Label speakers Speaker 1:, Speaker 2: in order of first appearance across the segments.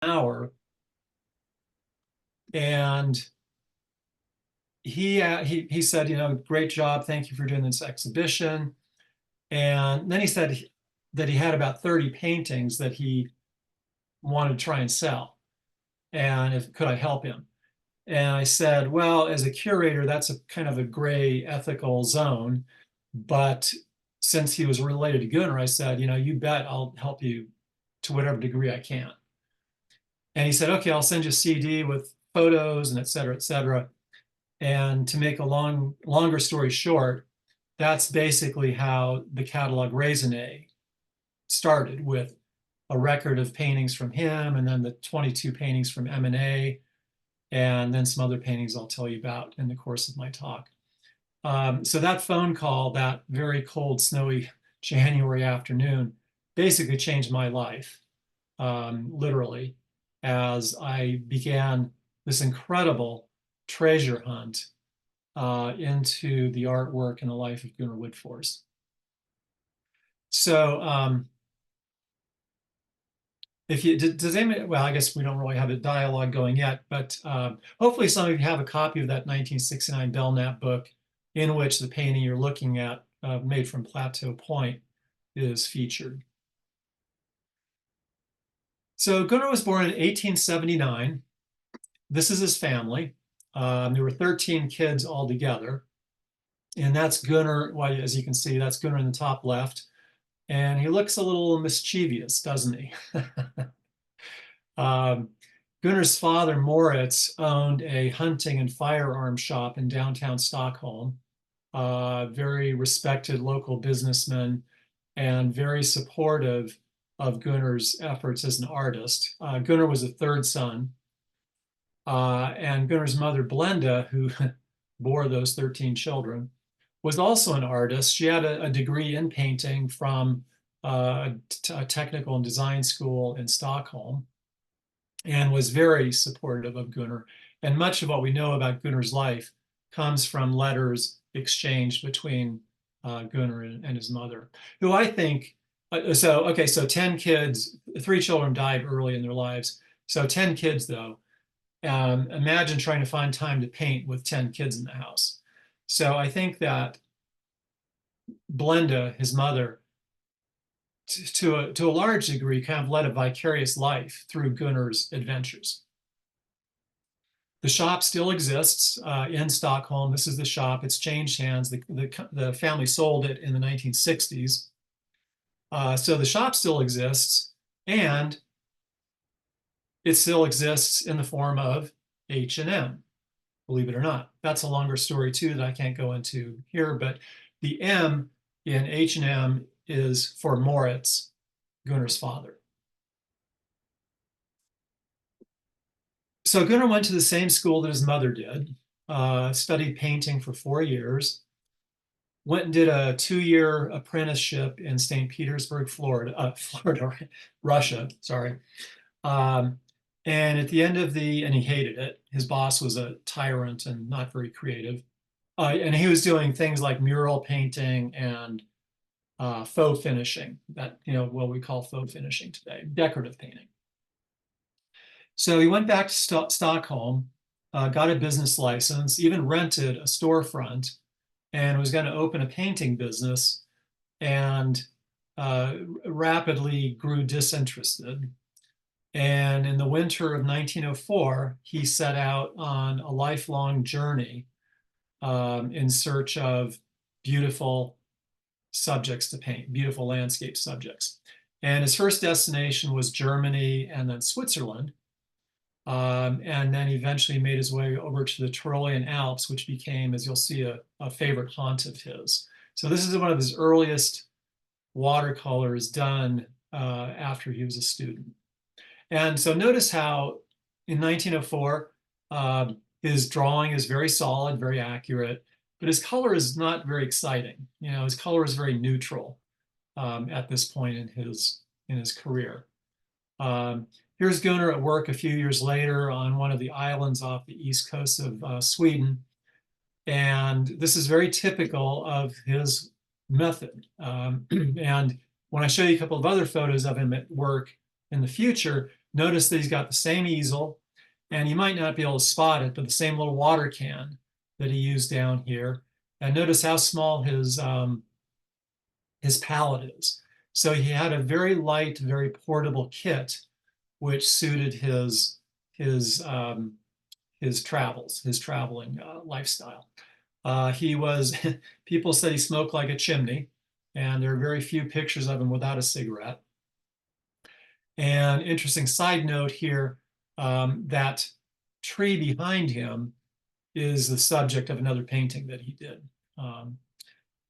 Speaker 1: hour. And he said, great job. Thank you for doing this exhibition. And then he said that he had about 30 paintings that he wanted to try and sell. And if could I help him? And I said, well, as a curator, that's a kind of a gray ethical zone. But since he was related to Gunnar, I said, you bet I'll help you to whatever degree I can. And he said, okay, I'll send you a CD with photos and et cetera, et cetera. And to make a longer story short, that's basically how the catalog Raisonné started, with a record of paintings from him, and then the 22 paintings from M&A, and then some other paintings I'll tell you about in the course of my talk. So that phone call, that very cold, snowy January afternoon, basically changed my life, literally, as I began this incredible treasure hunt into the artwork and the life of Gunnar Widforss. So if you, does anybody, well, I guess we don't really have a dialogue going yet, but hopefully some of you have a copy of that 1969 Belknap book, in which the painting you're looking at, made from Plateau Point, is featured. So Gunnar was born in 1879. This is his family. There were 13 kids altogether. And that's Gunnar, well, as you can see, that's Gunnar in the top left. And he looks a little mischievous, doesn't he? Gunnar's father, Moritz, owned a hunting and firearm shop in downtown Stockholm. Very respected local businessman and very supportive of Gunnar's efforts as an artist. Gunnar was the third son. And Gunnar's mother, Blenda, who bore those 13 children, was also an artist. She had a degree in painting from a technical and design school in Stockholm, and was very supportive of Gunnar. And much of what we know about Gunnar's life comes from letters exchanged between Gunnar and his mother, who I think, so 10 kids, 3 children died early in their lives. So 10 kids, though. Imagine trying to find time to paint with 10 kids in the house. So I think that Blenda, his mother, to a large degree, kind of led a vicarious life through Gunnar's adventures. The shop still exists in Stockholm. This is the shop. It's changed hands. The family sold it in the 1960s. So the shop still exists, and it still exists in the form of H&M, believe it or not. That's a longer story too that I can't go into here, but the M in H&M is for Moritz, Gunnar's father. So Gunnar went to the same school that his mother did, studied painting for 4 years, went and did a 2-year apprenticeship in St. Petersburg, Russia, sorry. And at the end of and he hated it. His boss was a tyrant and not very creative. And he was doing things like mural painting and faux finishing, that, what we call faux finishing today, decorative painting. So he went back to Stockholm, got a business license, even rented a storefront, and was going to open a painting business, and rapidly grew disinterested. And in the winter of 1904, he set out on a lifelong journey in search of beautiful subjects to paint, beautiful landscape subjects. And his first destination was Germany and then Switzerland. And then eventually made his way over to the Tyrolean Alps, which became, as you'll see, a favorite haunt of his. So this is one of his earliest watercolors done after he was a student. And so notice how in 1904, his drawing is very solid, very accurate, but his color is not very exciting. His color is very neutral at this point in his career. Here's Gunnar at work a few years later on one of the islands off the east coast of Sweden. And this is very typical of his method. And when I show you a couple of other photos of him at work in the future, Notice that he's got the same easel, and you might not be able to spot it, but the same little water can that he used down here. And notice how small his palette is. So he had a very light, very portable kit, which suited his travels, his traveling lifestyle. He was, people said he smoked like a chimney, and there are very few pictures of him without a cigarette. And interesting side note here, that tree behind him is the subject of another painting that he did.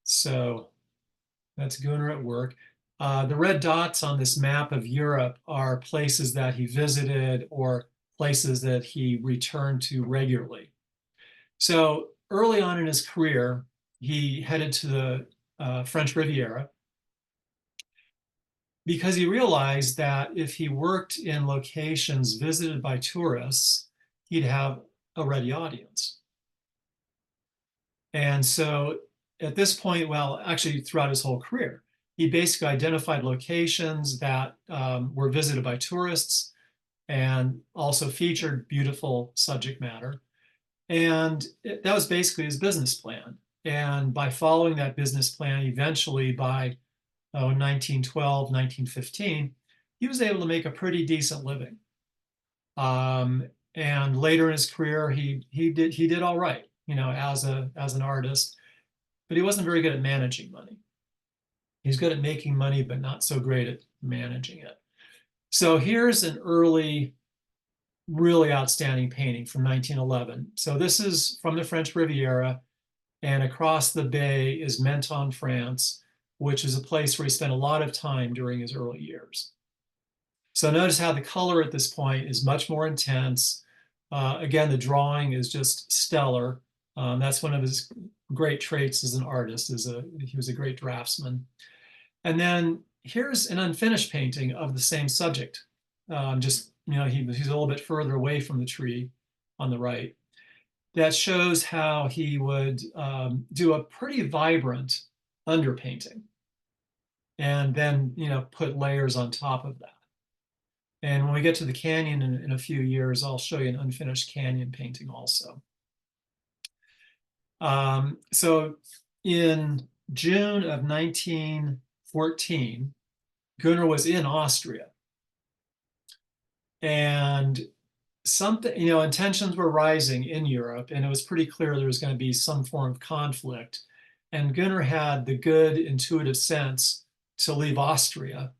Speaker 1: So that's Gunnar at work. The red dots on this map of Europe are places that he visited or places that he returned to regularly. So early on in his career, he headed to the French Riviera because he realized that if he worked in locations visited by tourists, he'd have a ready audience. And so at this point, well, actually throughout his whole career, he basically identified locations that were visited by tourists and also featured beautiful subject matter. And that was basically his business plan. And by following that business plan, eventually by 1912, 1915, he was able to make a pretty decent living. And later in his career, he did all right, you know, as an artist, but he wasn't very good at managing money. He's good at making money, but not so great at managing it. So here's an early, really outstanding painting from 1911. So this is from the French Riviera, and across the bay is Menton, France, which is a place where he spent a lot of time during his early years. So notice how the color at this point is much more intense. Again, the drawing is just stellar. That's one of his great traits as an artist, he was a great draftsman. And then here's an unfinished painting of the same subject. Just, you know, he's a little bit further away from the tree on the right. That shows how he would do a pretty vibrant underpainting and then, you know, put layers on top of that. And when we get to the canyon in a few years, I'll show you an unfinished canyon painting also. So in June of 1914, Gunnar was in Austria. And something, you know, tensions were rising in Europe, and it was pretty clear there was going to be some form of conflict. And Gunnar had the good intuitive sense to leave Austria,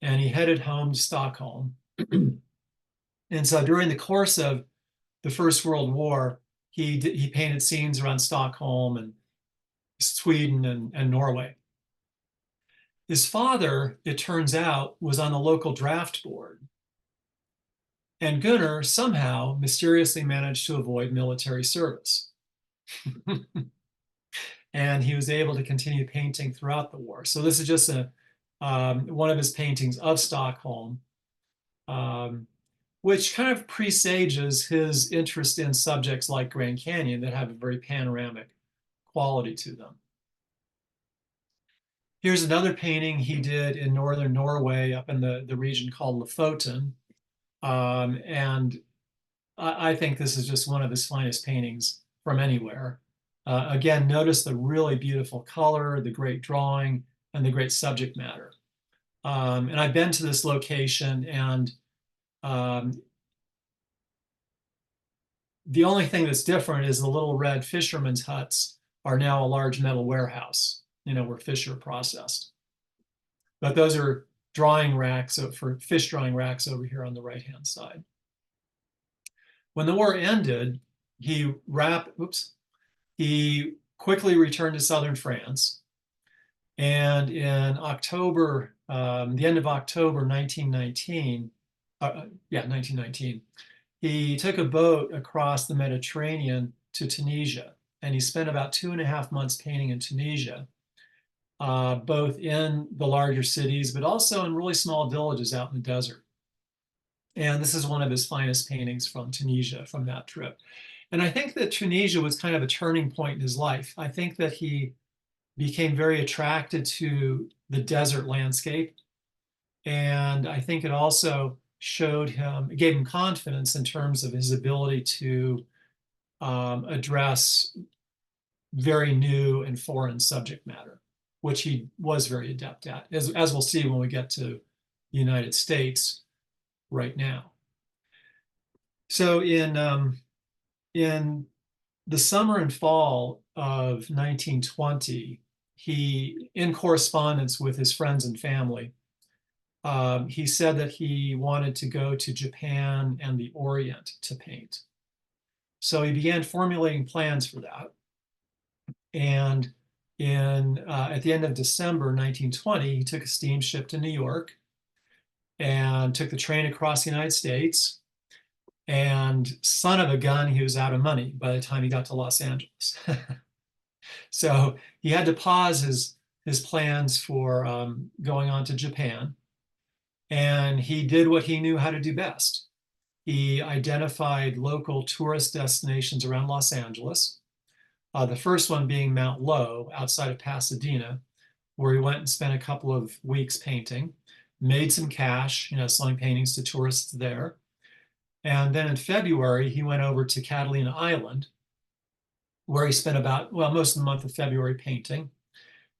Speaker 1: and he headed home to Stockholm. And so during the course of the First World War, he painted scenes around Stockholm and Sweden and Norway. His father, it turns out, was on the local draft board. And Gunnar somehow mysteriously managed to avoid military service. And he was able to continue painting throughout the war. So this is just one of his paintings of Stockholm, which kind of presages his interest in subjects like Grand Canyon that have a very panoramic quality to them. Here's another painting he did in northern Norway up in the region called Lofoten. And I think this is just one of his finest paintings from anywhere. Again, notice the really beautiful color, the great drawing, and the great subject matter. And I've been to this location, and the only thing that's different is the little red fishermen's huts are now a large metal warehouse, you know, where fish are processed. But those are drawing racks for fish drawing racks over here on the right-hand side. When the war ended, he quickly returned to southern France. And in October, the end of October 1919, he took a boat across the Mediterranean to Tunisia. And he spent about 2.5 months painting in Tunisia, both in the larger cities, but also in really small villages out in the desert. And this is one of his finest paintings from Tunisia from that trip. And I think that Tunisia was kind of a turning point in his life. I think that he became very attracted to the desert landscape. And I think it also gave him confidence in terms of his ability to address very new and foreign subject matter, which he was very adept at, as we'll see when we get to the United States right now. So in the summer and fall of 1920, he, in correspondence with his friends and family, he said that he wanted to go to Japan and the Orient to paint. So he began formulating plans for that. And at the end of December 1920, he took a steamship to New York and took the train across the United States. And son of a gun, he was out of money by the time he got to Los Angeles. So he had to pause his plans for going on to Japan. And he did what he knew how to do best. He identified local tourist destinations around Los Angeles. The first one being Mount Lowe outside of Pasadena, where he went and spent a couple of weeks painting, made some cash, selling paintings to tourists there. And then in February, he went over to Catalina Island, where he spent most of the month of February painting.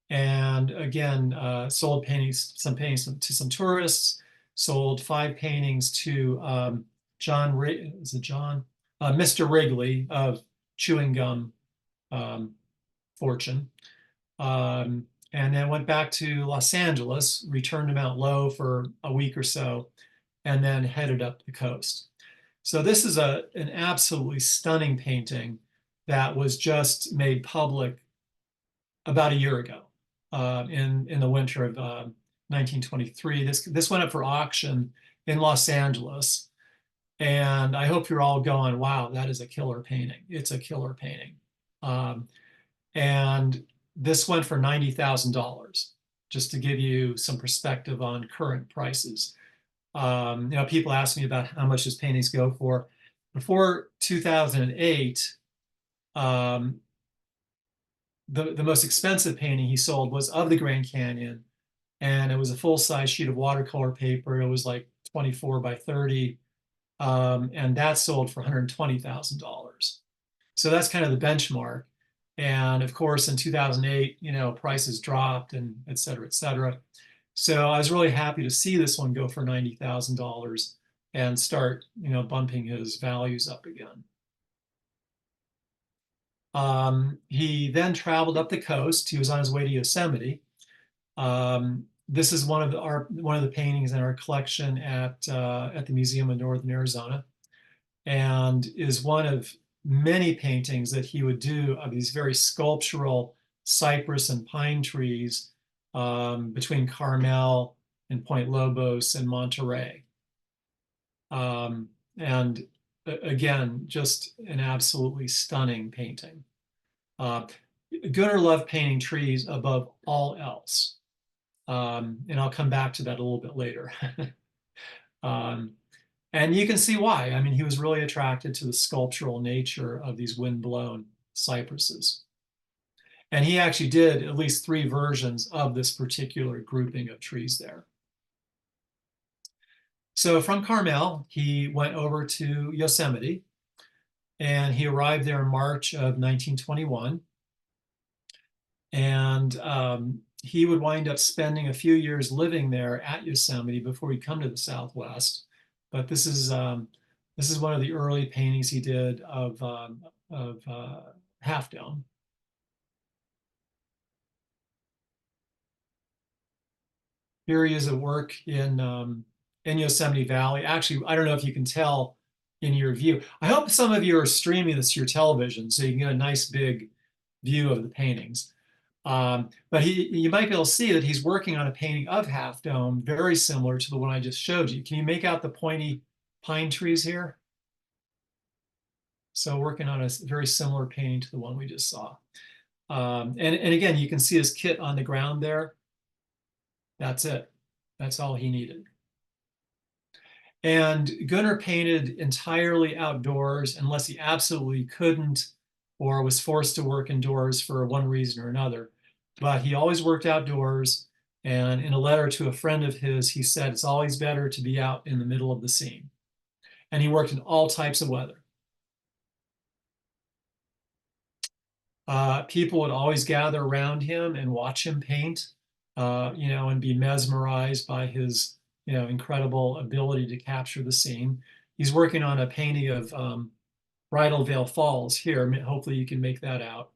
Speaker 1: And again, sold some paintings to some tourists, sold 5 paintings to Mr. Wrigley of chewing gum fortune. And then went back to Los Angeles, returned to Mount Lowe for a week or so, and then headed up the coast. So this is an absolutely stunning painting that was just made public about a year ago, in the winter of 1923. This went up for auction in Los Angeles, and I hope you're all going, wow, that is a killer painting. It's a killer painting. And this went for $90,000, just to give you some perspective on current prices. People ask me about how much his paintings go for. Before 2008, the most expensive painting he sold was of the Grand Canyon, and it was a full-size sheet of watercolor paper. It was like 24 by 30, and that sold for $120,000. So that's kind of the benchmark. And of course, in 2008, prices dropped and et cetera, et cetera. So I was really happy to see this one go for $90,000 and start, bumping his values up again. He then traveled up the coast. He was on his way to Yosemite. This is one of the paintings in our collection at the Museum of Northern Arizona, and is one of many paintings that he would do of these very sculptural cypress and pine trees between Carmel and Point Lobos and Monterey. And again, just an absolutely stunning painting. Gunnar loved painting trees above all else. And I'll come back to that a little bit later. And you can see why. I mean, he was really attracted to the sculptural nature of these wind-blown cypresses. And he actually did at least 3 versions of this particular grouping of trees there. So from Carmel, he went over to Yosemite, and he arrived there in March of 1921. And he would wind up spending a few years living there at Yosemite before he'd come to the Southwest. But this is one of the early paintings he did of Half Dome. Here he is at work in Yosemite Valley. Actually, I don't know if you can tell in your view. I hope some of you are streaming this to your television so you can get a nice big view of the paintings. But you might be able to see that he's working on a painting of Half Dome, very similar to the one I just showed you. Can you make out the pointy pine trees here? So working on a very similar painting to the one we just saw. And again, you can see his kit on the ground there. That's it. That's all he needed. And Gunnar painted entirely outdoors unless he absolutely couldn't or was forced to work indoors for one reason or another. But he always worked outdoors. And in a letter to a friend of his, he said, it's always better to be out in the middle of the scene. And he worked in all types of weather. People would always gather around him and watch him paint, and be mesmerized by his, incredible ability to capture the scene. He's working on a painting of Bridal Veil Falls here. Hopefully you can make that out.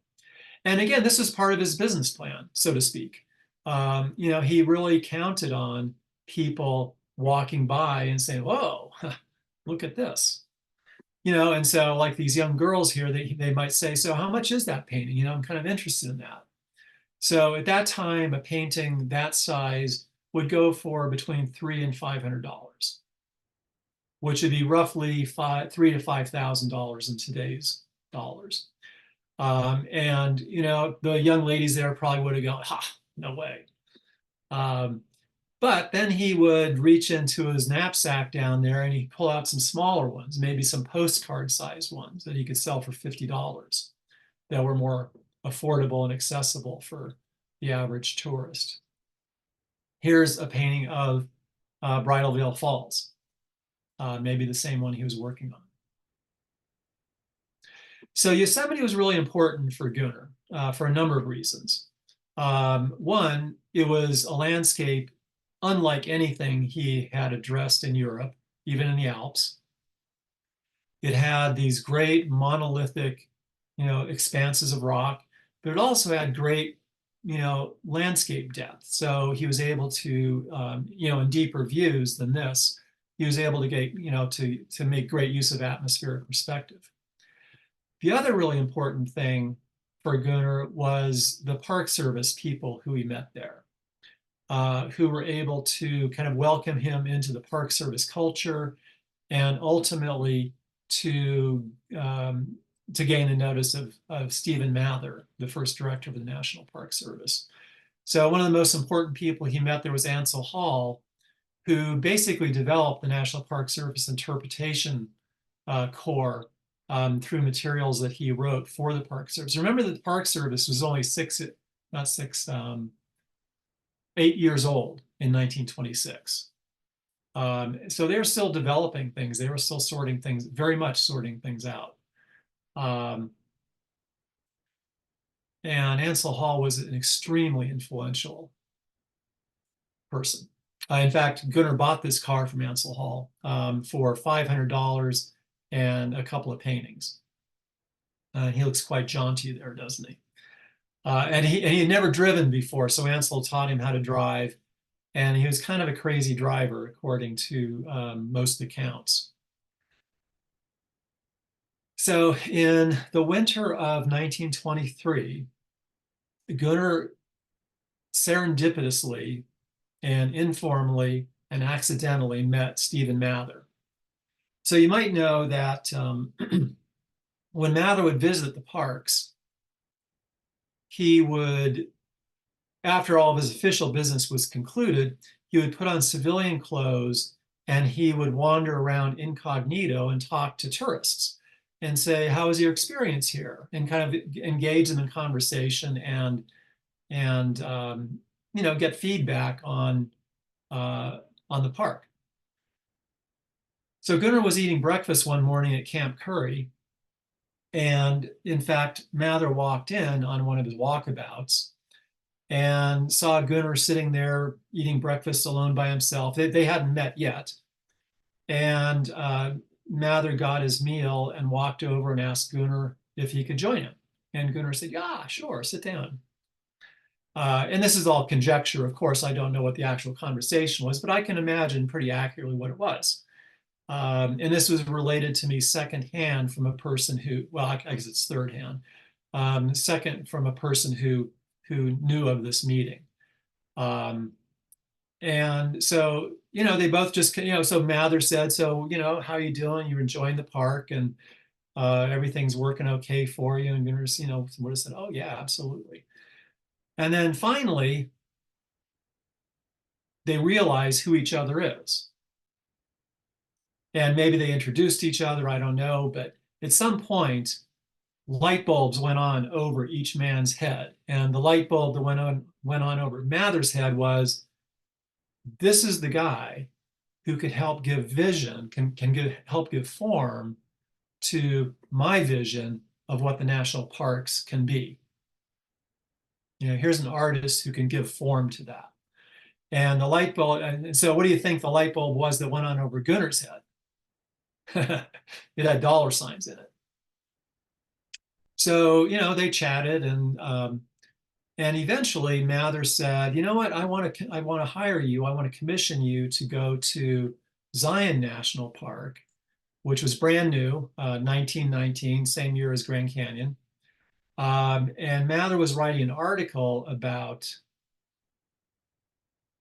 Speaker 1: And again, this is part of his business plan, so to speak. He really counted on people walking by and saying, whoa, look at this. And so like these young girls here, they might say, so how much is that painting? I'm kind of interested in that. So at that time, a painting that size would go for between $300 and $500, which would be roughly $3,000 to $5,000 in today's dollars. And the young ladies there probably would have gone, ha, no way. But then he would reach into his knapsack down there and he'd pull out some smaller ones, maybe some postcard sized ones that he could sell for $50 that were more affordable and accessible for the average tourist. Here's a painting of Bridal Veil Falls, maybe the same one he was working on. So Yosemite was really important for Gunnar for a number of reasons. One, it was a landscape unlike anything he had addressed in Europe, even in the Alps. It had these great monolithic, expanses of rock, but it also had great, landscape depth. So he was able to, in deeper views than this, he was able to get, to make great use of atmospheric perspective. The other really important thing for Gunnar was the Park Service people who he met there, who were able to kind of welcome him into the Park Service culture and ultimately to gain the notice of Stephen Mather, the first director of the National Park Service. So one of the most important people he met there was Ansel Hall, who basically developed the National Park Service interpretation core through materials that he wrote for the Park Service. Remember that the Park Service was only 8 years old in 1926. So they're still developing things. They were still sorting things, very much sorting things out. And Ansel Hall was an extremely influential person. In fact, Gunnar bought this car from Ansel Hall for $500 and a couple of paintings. He looks quite jaunty there, doesn't he? And he had never driven before, so Ansel taught him how to drive. And he was kind of a crazy driver, according to most accounts. So in the winter of 1923, Gunnar serendipitously and informally and accidentally met Stephen Mather. So you might know that when Mather would visit the parks, he would, after all of his official business was concluded, he would put on civilian clothes and he would wander around incognito and talk to tourists and say, how was your experience here? And kind of engage them in conversation and get feedback on the park. So Gunnar was eating breakfast one morning at Camp Curry. And in fact, Mather walked in on one of his walkabouts and saw Gunnar sitting there eating breakfast alone by himself. They hadn't met yet. And Mather got his meal and walked over and asked Gunnar if he could join him. And Gunnar said, yeah, sure, sit down. And this is all conjecture. Of course, I don't know what the actual conversation was, but I can imagine pretty accurately what it was. And this was related to me secondhand from a person who, well, I guess it's third hand, second from a person who knew of this meeting. And so, they both just, so Mather said, so, how are you doing? You're enjoying the park and everything's working okay for you. And Gunnar, would have said, oh yeah, absolutely. And then finally, they realize who each other is. And maybe they introduced each other, I don't know, but at some point, light bulbs went on over each man's head. And the light bulb that went on over Mather's head was, this is the guy who could help give vision, help give form to my vision of what the national parks can be. Here's an artist who can give form to that. And the light bulb, and so what do you think the light bulb was that went on over Gunnar's head? It had dollar signs in it. So, they chatted, and eventually Mather said, you know what, I want to hire you. I want to commission you to go to Zion National Park, which was brand new, 1919, same year as Grand Canyon. And Mather was writing an article about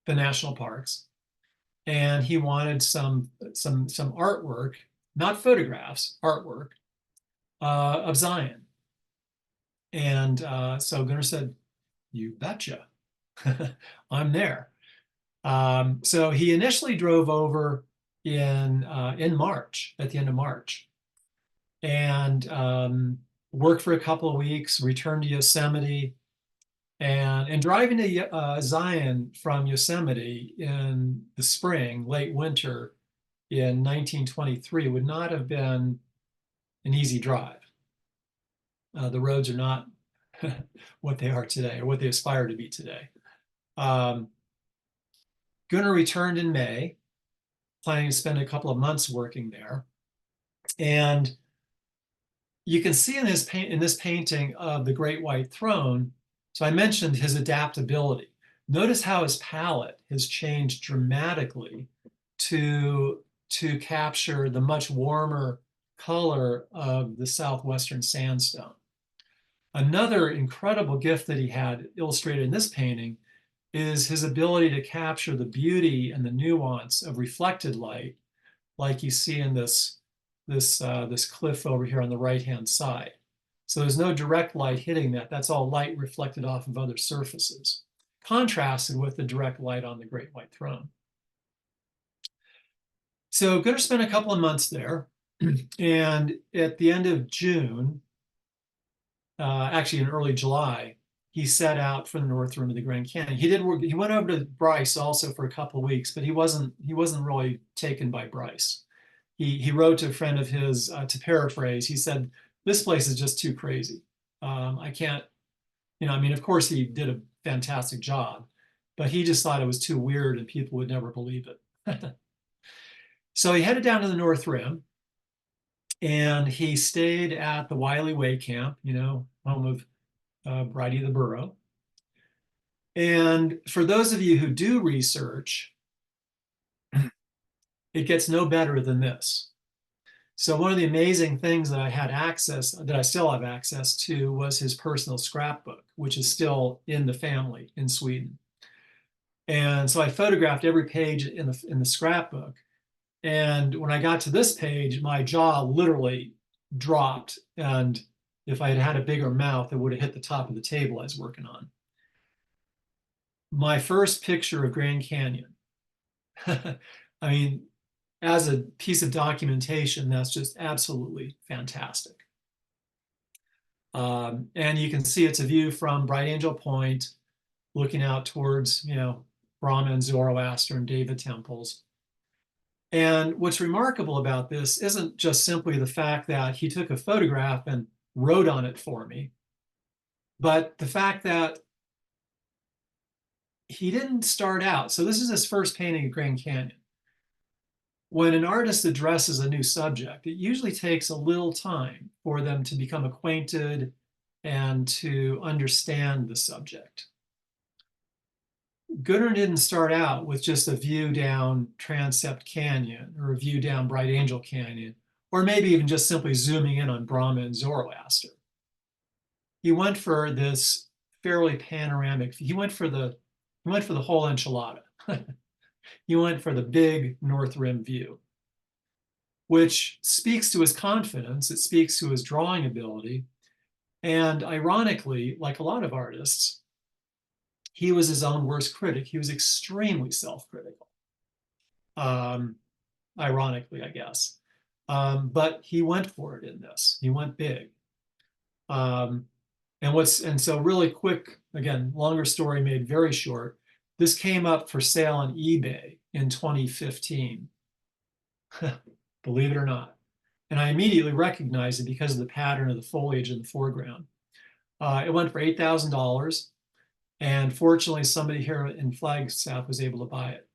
Speaker 1: the national parks, and he wanted some artwork, not photographs, artwork of Zion. And so Gunnar said, "You betcha, I'm there." So he initially drove over in March, at the end of March, and worked for a couple of weeks, returned to Yosemite, and driving to Zion from Yosemite in the spring, late winter in 1923 would not have been an easy drive. The roads are not what they are today, or what they aspire to be today. Gunnar returned in May, planning to spend a couple of months working there. And you can see in this painting of the Great White Throne, so I mentioned his adaptability. Notice how his palette has changed dramatically to capture the much warmer color of the southwestern sandstone. Another incredible gift that he had illustrated in this painting is his ability to capture the beauty and the nuance of reflected light, like you see in this cliff over here on the right-hand side. So there's no direct light hitting that. That's all light reflected off of other surfaces, contrasted with the direct light on the Great White Throne. So Gunnar spent a couple of months there, and at the end of June, actually in early July, he set out for the North Rim of the Grand Canyon. He did work. He went over to Bryce also for a couple of weeks, but he wasn't really taken by Bryce. He wrote to a friend of his, to paraphrase, he said, "This place is just too crazy. I can't, I mean, of course he did a fantastic job, but he just thought it was too weird and people would never believe it." So he headed down to the North Rim, and he stayed at the Wiley Way Camp, home of Bridie the Burro. And for those of you who do research, it gets no better than this. So one of the amazing things that I still have access to, was his personal scrapbook, which is still in the family in Sweden. And so I photographed every page in the scrapbook. And when I got to this page, my jaw literally dropped. And if I had had a bigger mouth, it would have hit the top of the table I was working on. My first picture of Grand Canyon. I mean, as a piece of documentation, that's just absolutely fantastic. And you can see it's a view from Bright Angel Point, looking out towards, Brahma and Zoroaster and Deva temples. And what's remarkable about this isn't just simply the fact that he took a photograph and wrote on it for me, but the fact that he didn't start out. So this is his first painting of Grand Canyon. When an artist addresses a new subject, it usually takes a little time for them to become acquainted and to understand the subject. Gunnar didn't start out with just a view down Transept Canyon or a view down Bright Angel Canyon, or maybe even just simply zooming in on Brahma and Zoroaster. He went for this fairly panoramic. He went for the whole enchilada. He went for the big North Rim view, which speaks to his confidence. It speaks to his drawing ability. And ironically, like a lot of artists, he was his own worst critic. He was extremely self-critical. Ironically, I guess. But he went for it in this. He went big. Um, and so really quick, again, longer story made very short. This came up for sale on eBay in 2015, believe it or not. And I immediately recognized it because of the pattern of the foliage in the foreground. It went for $8,000. And fortunately, somebody here in Flagstaff was able to buy it.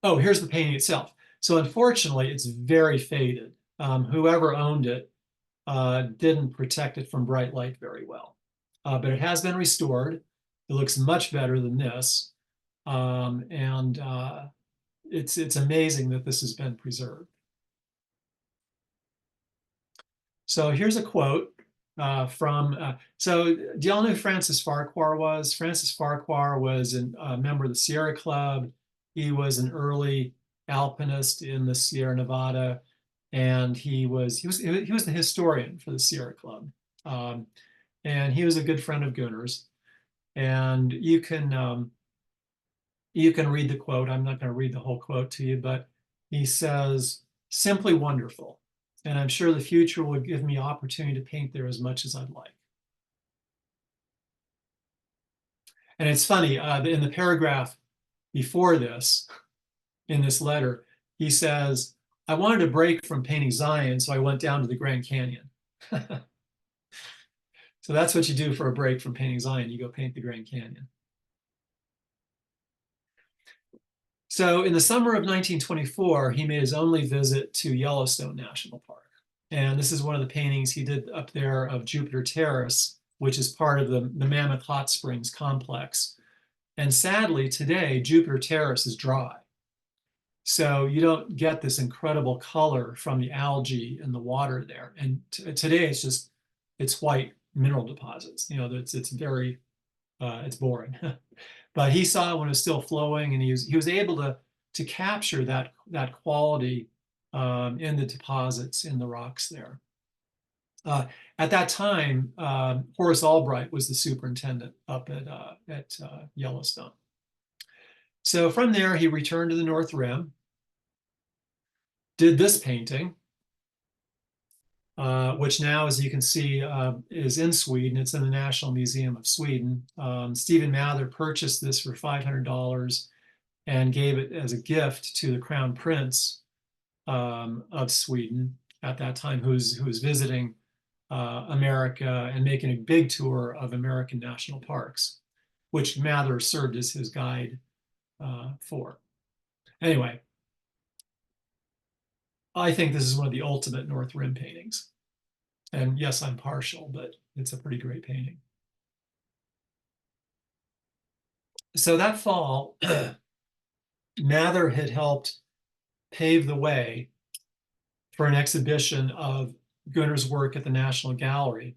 Speaker 1: Oh, here's the painting itself. So unfortunately, it's very faded. Whoever owned it didn't protect it from bright light very well. But it has been restored. It looks much better than this. And it's amazing that this has been preserved. So here's a quote so do y'all know who Francis Farquhar was? Francis Farquhar was a member of the Sierra Club. He was an early alpinist in the Sierra Nevada, and he was the historian for the Sierra Club. Um, and he was a good friend of Gunnar's. And you can read the quote. I'm not going to read the whole quote to you, but he says, "Simply wonderful. And I'm sure the future will give me opportunity to paint there as much as I'd like." And it's funny, in the paragraph before this, in this letter, he says, "I wanted to break from painting Zion, so I went down to the Grand Canyon." So that's what you do for a break from painting Zion. You go paint the Grand Canyon. So in the summer of 1924, he made his only visit to Yellowstone National Park. And this is one of the paintings he did up there of Jupiter Terrace, which is part of the Mammoth Hot Springs complex. And sadly, today, Jupiter Terrace is dry. So you don't get this incredible color from the algae and the water there. And today it's white mineral deposits. You know, it's very, it's boring. But he saw it when it was still flowing, and he was able to capture that quality in the deposits in the rocks there. At that time, Horace Albright was the superintendent up at Yellowstone. So from there, he returned to the North Rim, did this painting, which now, as you can see, is in Sweden. It's in the National Museum of Sweden. Stephen Mather purchased this for $500 and gave it as a gift to the Crown Prince of Sweden at that time, who was visiting America and making a big tour of American national parks, which Mather served as his guide for. Anyway, I think this is one of the ultimate North Rim paintings. And yes, I'm partial, but it's a pretty great painting. So that fall, Mather had helped pave the way for an exhibition of Gunnar's work at the National Gallery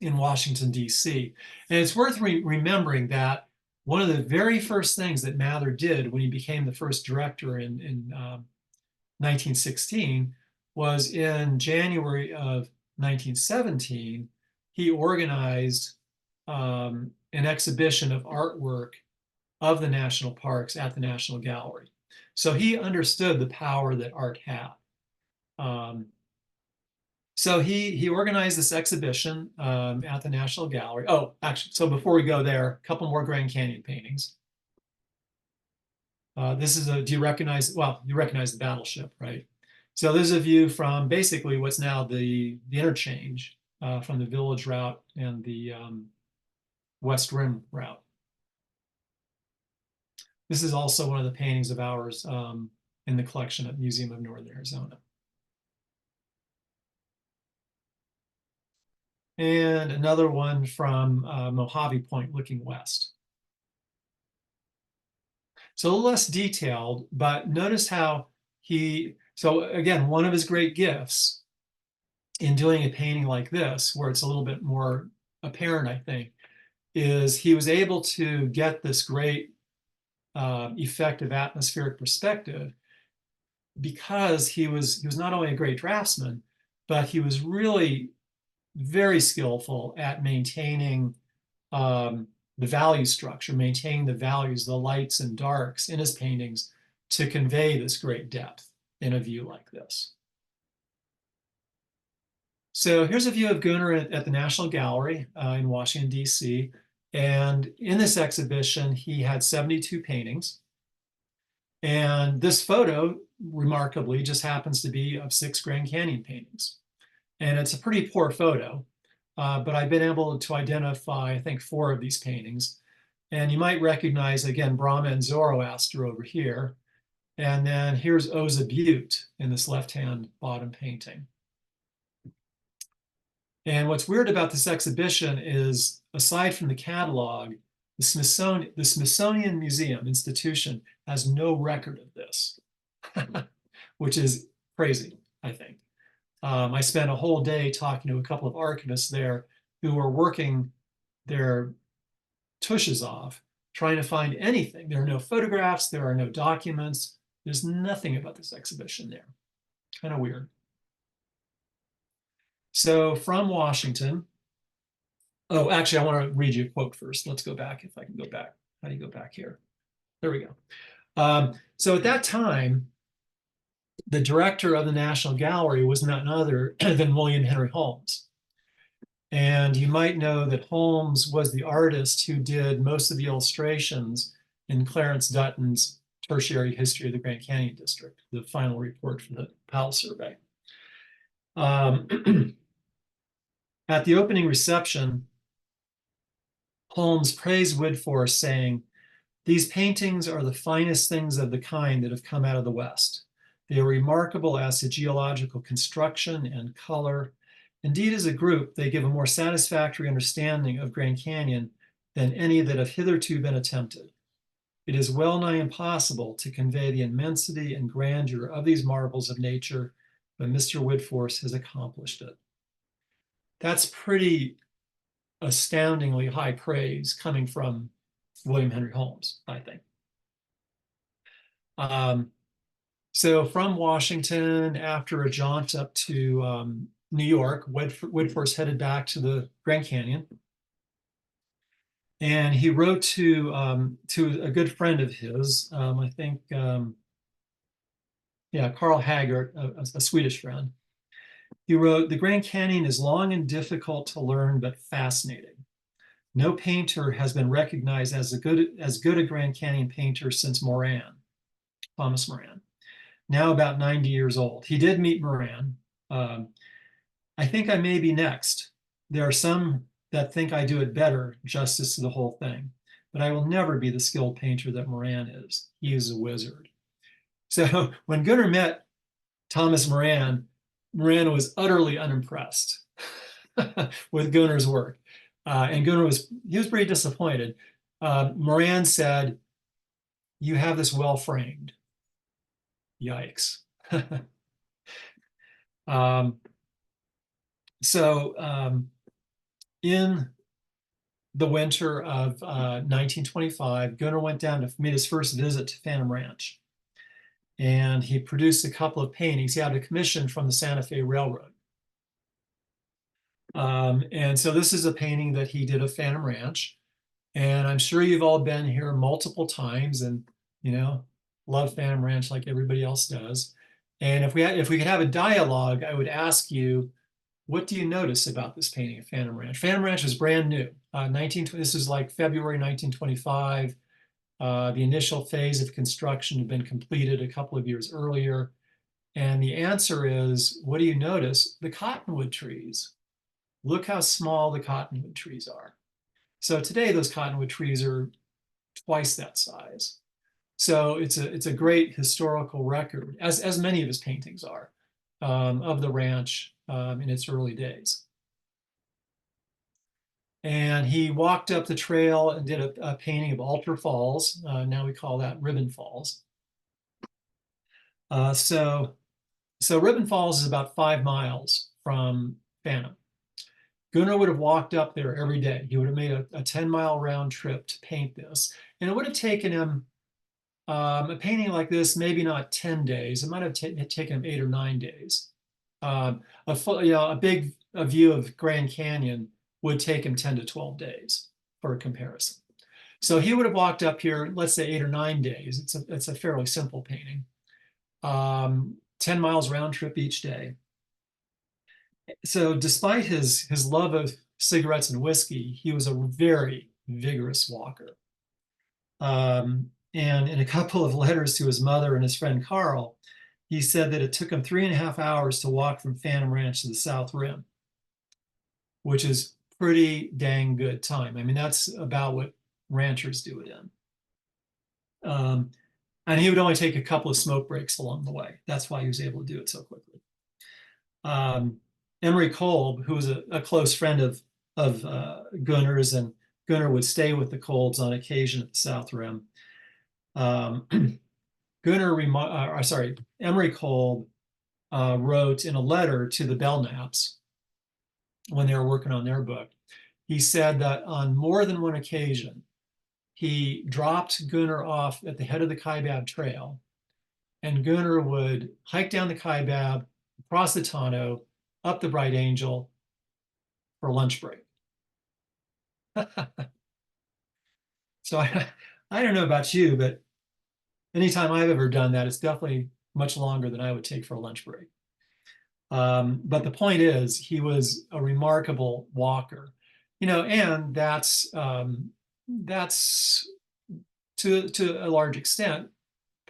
Speaker 1: in Washington, D.C. And it's worth remembering that one of the very first things that Mather did when he became the first director in 1916 was in January of 1917, he organized an exhibition of artwork of the national parks at the National Gallery. So he understood the power that art had. So he organized this exhibition at the National Gallery. Oh, actually, so before we go there, a couple more Grand Canyon paintings. This is do you recognize, well, you recognize the battleship, right? So this is a view from basically what's now the interchange from the Village route and the West Rim route. This is also one of the paintings of ours in the collection at Museum of Northern Arizona. And another one from Mojave Point looking west. So a little less detailed, but notice how so again, one of his great gifts in doing a painting like this, where it's a little bit more apparent, I think, is he was able to get this great effect of atmospheric perspective because he was not only a great draftsman, but he was really very skillful at maintaining the value structure, maintaining the values, the lights and darks in his paintings to convey this great depth in a view like this. So here's a view of Gunnar at the National Gallery in Washington, D.C. And in this exhibition, he had 72 paintings. And this photo, remarkably, just happens to be of 6 Grand Canyon paintings. And it's a pretty poor photo, but I've been able to identify, I think, 4 of these paintings. And you might recognize, again, Brahma and Zoroaster over here. And then here's Oza Butte in this left-hand bottom painting. And what's weird about this exhibition is, aside from the catalog, the Smithsonian Museum institution has no record of this, which is crazy, I think. I spent a whole day talking to a couple of archivists there who were working their tushes off, trying to find anything. There are no photographs, there are no documents. There's nothing about this exhibition there. Kind of weird. So from Washington, oh, actually, I want to read you a quote first. Let's go back, if I can go back. How do you go back here? There we go. So at that time, the director of the National Gallery was none other than William Henry Holmes. And you might know that Holmes was the artist who did most of the illustrations in Clarence Dutton's Tertiary History of the Grand Canyon District, the final report from the Powell Survey. At the opening reception, Holmes praised Widforss, saying, "These paintings are the finest things of the kind that have come out of the West. They are remarkable as to geological construction and color. Indeed, as a group, they give a more satisfactory understanding of Grand Canyon than any that have hitherto been attempted. It is well nigh impossible to convey the immensity and grandeur of these marvels of nature, but Mr. Widforss has accomplished it." That's pretty astoundingly high praise coming from William Henry Holmes, I think. So from Washington, after a jaunt up to New York, Widforss headed back to the Grand Canyon. And he wrote to a good friend of his, I think, Carl Haggart, a Swedish friend. He wrote, "The Grand Canyon is long and difficult to learn, but fascinating. No painter has been recognized as good a Grand Canyon painter since Moran, Thomas Moran, now about 90 years old." He did meet Moran. "I think I may be next. There are some that think I do it better, justice to the whole thing, but I will never be the skilled painter that Moran is. He is a wizard." So when Gunnar met Thomas Moran, Moran was utterly unimpressed with Gunnar's work. And Gunnar was pretty disappointed. Moran said, "You have this well framed." Yikes. In the winter of 1925, Gunnar went down to made his first visit to Phantom Ranch. And he produced a couple of paintings. He had a commission from the Santa Fe Railroad. And so this is a painting that he did of Phantom Ranch. And I'm sure you've all been here multiple times and, love Phantom Ranch like everybody else does. And if we could have a dialogue, I would ask you, what do you notice about this painting of Phantom Ranch? Phantom Ranch was brand new. This is like February 1925. The initial phase of construction had been completed a couple of years earlier. And the answer is, what do you notice? The cottonwood trees. Look how small the cottonwood trees are. So today, those cottonwood trees are twice that size. So it's a great historical record, as many of his paintings are, of the ranch in its early days. And he walked up the trail and did a painting of Altar Falls. Now we call that Ribbon Falls. So Ribbon Falls is about 5 miles from Phantom. Gunnar would have walked up there every day. He would have made a 10-mile round trip to paint this. And it would have taken him, a painting like this, maybe not 10 days. It might have taken him 8 or 9 days. A view of Grand Canyon would take him 10 to 12 days for a comparison. So he would have walked up here, let's say 8 or 9 days. It's a fairly simple painting. 10 miles round trip each day. So despite his love of cigarettes and whiskey, he was a very vigorous walker. And in a couple of letters to his mother and his friend Carl, he said that it took him 3.5 hours to walk from Phantom Ranch to the South Rim, which is pretty dang good time. I mean, that's about what ranchers do it in. And he would only take a couple of smoke breaks along the way. That's why he was able to do it so quickly. Emery Kolb, who was a close friend of Gunnar's, and Gunnar would stay with the Kolbs on occasion at the South Rim. Emery Kolb wrote in a letter to the Belknaps when they were working on their book. He said that on more than one occasion, he dropped Gunnar off at the head of the Kaibab Trail, and Gunnar would hike down the Kaibab, across the Tonto, up the Bright Angel for a lunch break. So I don't know about you, but anytime I've ever done that, it's definitely much longer than I would take for a lunch break. But the point is, he was a remarkable walker, and that's to a large extent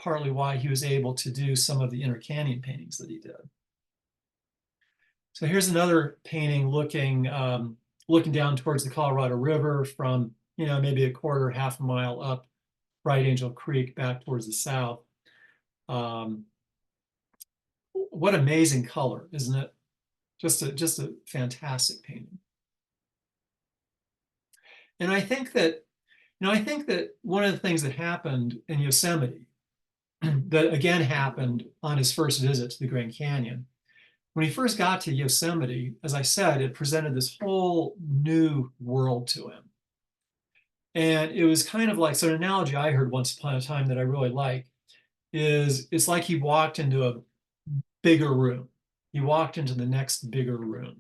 Speaker 1: partly why he was able to do some of the inner canyon paintings that he did. So here's another painting looking down towards the Colorado River from maybe a quarter, half a mile up Bright Angel Creek back towards the south. What amazing color, isn't it? Just a fantastic painting. And I think that one of the things that happened in Yosemite that again happened on his first visit to the Grand Canyon, when he first got to Yosemite, as I said, it presented this whole new world to him. And it was kind of like, so an analogy I heard once upon a time that I really like is it's like he walked into a bigger room. He walked into the next bigger room.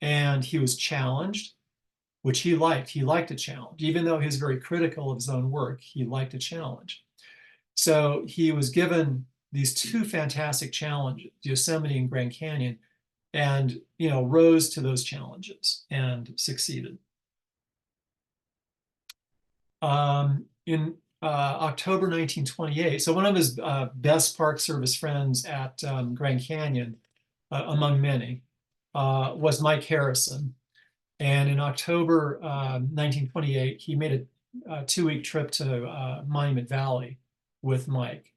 Speaker 1: And he was challenged, which he liked. He liked a challenge. Even though he was very critical of his own work, he liked a challenge. So he was given these two fantastic challenges, Yosemite and Grand Canyon, and rose to those challenges and succeeded. In October 1928, so one of his best Park Service friends at Grand Canyon, among many, was Mike Harrison. And in October 1928, he made a 2-week trip to Monument Valley with Mike.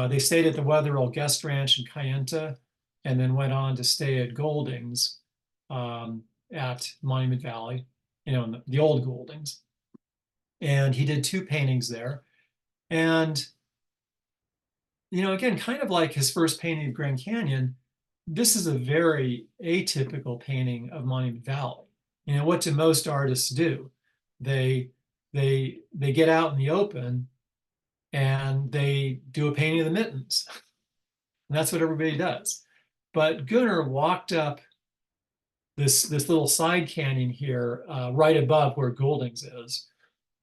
Speaker 1: They stayed at the Wetherill Guest Ranch in Kayenta, and then went on to stay at Golding's at Monument Valley, the old Golding's. And he did 2 paintings there. And, again, kind of like his first painting of Grand Canyon, this is a very atypical painting of Monument Valley. What do most artists do? They get out in the open and they do a painting of the mittens. And that's what everybody does. But Gunnar walked up this little side canyon here, right above where Golding's is.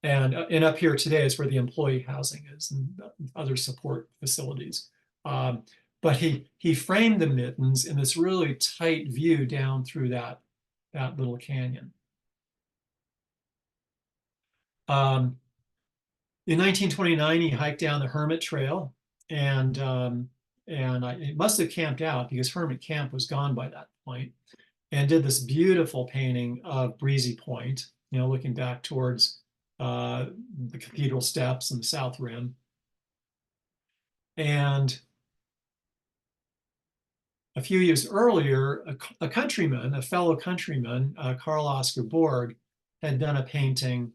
Speaker 1: And up here today is where the employee housing is and other support facilities. But he framed the mittens in this really tight view down through that little canyon. In 1929, he hiked down the Hermit Trail, and it must have camped out because Hermit Camp was gone by that point, and did this beautiful painting of Breezy Point, looking back towards the cathedral steps and the South Rim. And a few years earlier, a fellow countryman, Carl Oscar Borg, had done a painting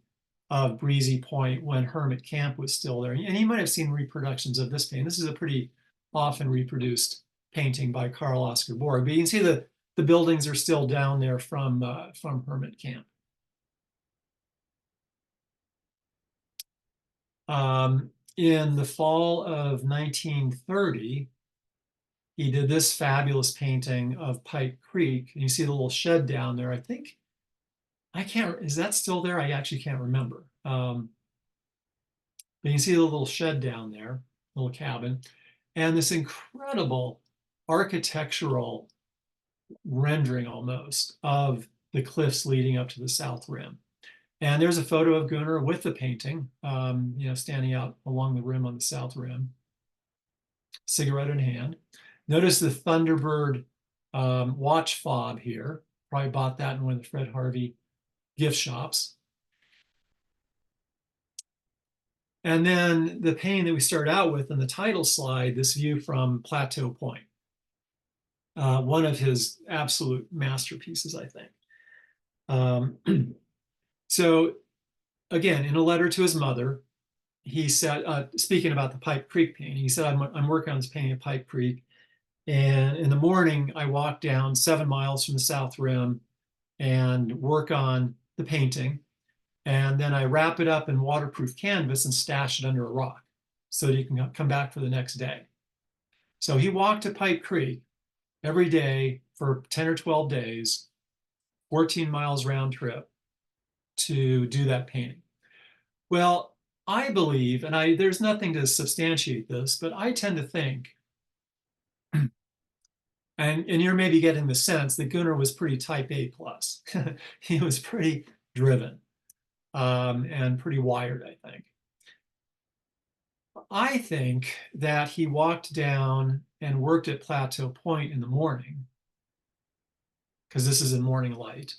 Speaker 1: of Breezy Point when Hermit Camp was still there. And he might have seen reproductions of this painting. This is a pretty often reproduced painting by Carl Oscar Borg. But you can see the buildings are still down there from Hermit Camp. In the fall of 1930, he did this fabulous painting of Pike Creek. And you see the little shed down there. Is that still there? I actually can't remember. But you can see the little shed down there, little cabin, and this incredible architectural rendering almost of the cliffs leading up to the south rim. And there's a photo of Gunnar with the painting, standing out along the rim on the south rim, cigarette in hand. Notice the Thunderbird watch fob here. Probably bought that in one of the Fred Harvey gift shops. And then the painting that we start out with in the title slide, this view from Plateau Point. One of his absolute masterpieces, I think. So again, in a letter to his mother, he said, speaking about the Pipe Creek painting, he said, I'm working on this painting of Pipe Creek. And in the morning, I walk down 7 miles from the South Rim and work on the painting. And then I wrap it up in waterproof canvas and stash it under a rock so that you can come back for the next day. So he walked to Pipe Creek every day for 10 or 12 days, 14 miles round trip to do that painting. Well, I believe, and there's nothing to substantiate this, but I tend to think, and you're maybe getting the sense that Gunnar was pretty type A plus. He was pretty driven and pretty wired, I think. I think that he walked down and worked at Plateau Point in the morning, because this is in morning light,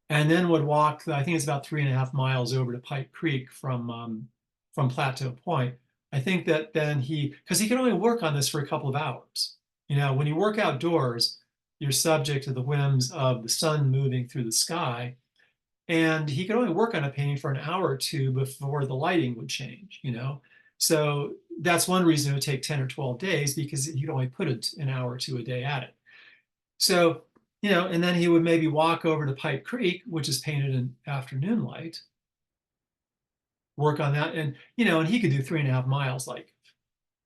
Speaker 1: and then would walk, I think it's about 3.5 miles over to Pipe Creek from Plateau Point. I think that then because he could only work on this for a couple of hours. When you work outdoors, you're subject to the whims of the sun moving through the sky. And he could only work on a painting for an hour or two before the lighting would change, So that's one reason it would take 10 or 12 days, because he'd only put an hour or two a day at it. So, and then he would maybe walk over to Pipe Creek, which is painted in afternoon light, work on that. And, and he could do 3.5 miles, like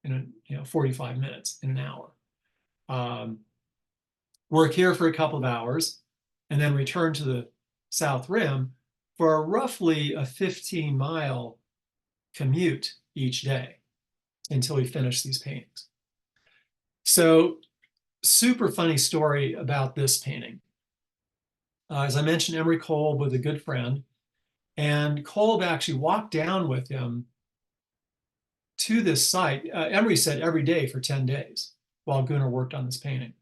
Speaker 1: in 45 minutes in an hour. Work here for a couple of hours and then return to the South Rim for roughly a 15-mile commute each day until he finished these paintings. So, super funny story about this painting. As I mentioned, Emery Kolb was a good friend, and Kolb actually walked down with him to this site. Emery said every day for 10 days while Gunnar worked on this painting.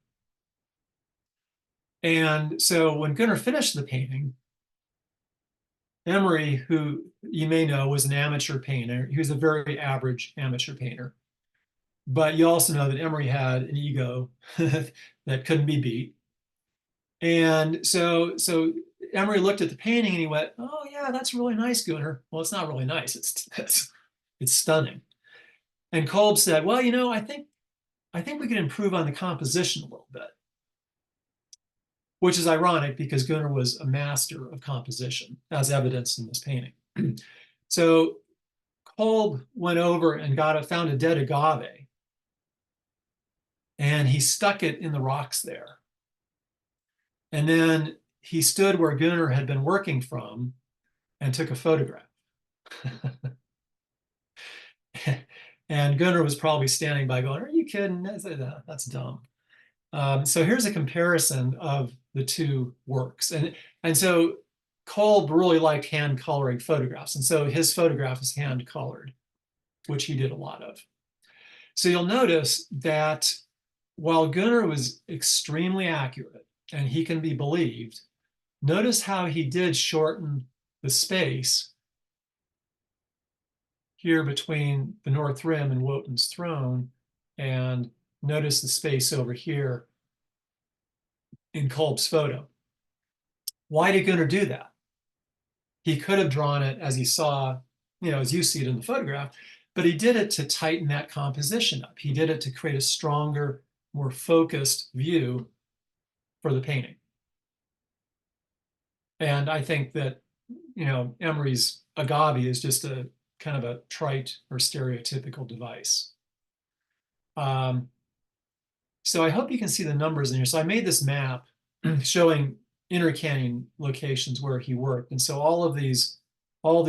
Speaker 1: And so when Gunnar finished the painting, Emery, who you may know was an amateur painter, he was a very average amateur painter. But you also know that Emery had an ego that couldn't be beat. And so Emery looked at the painting and he went, "Oh yeah, that's really nice, Gunnar." Well, it's not really nice. It's stunning. And Kolb said, "Well, I think we could improve on the composition a little bit," which is ironic because Gunnar was a master of composition, as evidenced in this painting. So Kolb went over and found a dead agave, and he stuck it in the rocks there. And then he stood where Gunnar had been working from and took a photograph. And Gunnar was probably standing by going, "Are you kidding? That's dumb." So here's a comparison of the two works. And so Kolb really liked hand coloring photographs. And so his photograph is hand colored, which he did a lot of. So you'll notice that while Gunnar was extremely accurate and he can be believed, notice how he did shorten the space here between the North Rim and Wotan's Throne, and notice the space over here in Kolb's photo. Why did Gunnar do that? He could have drawn it as he saw, as you see it in the photograph, but he did it to tighten that composition up. He did it to create a stronger, more focused view for the painting. And I think that, Emery's agave is just a kind of a trite or stereotypical device. So I hope you can see the numbers in here. So I made this map showing Inner Canyon locations where he worked. And so all these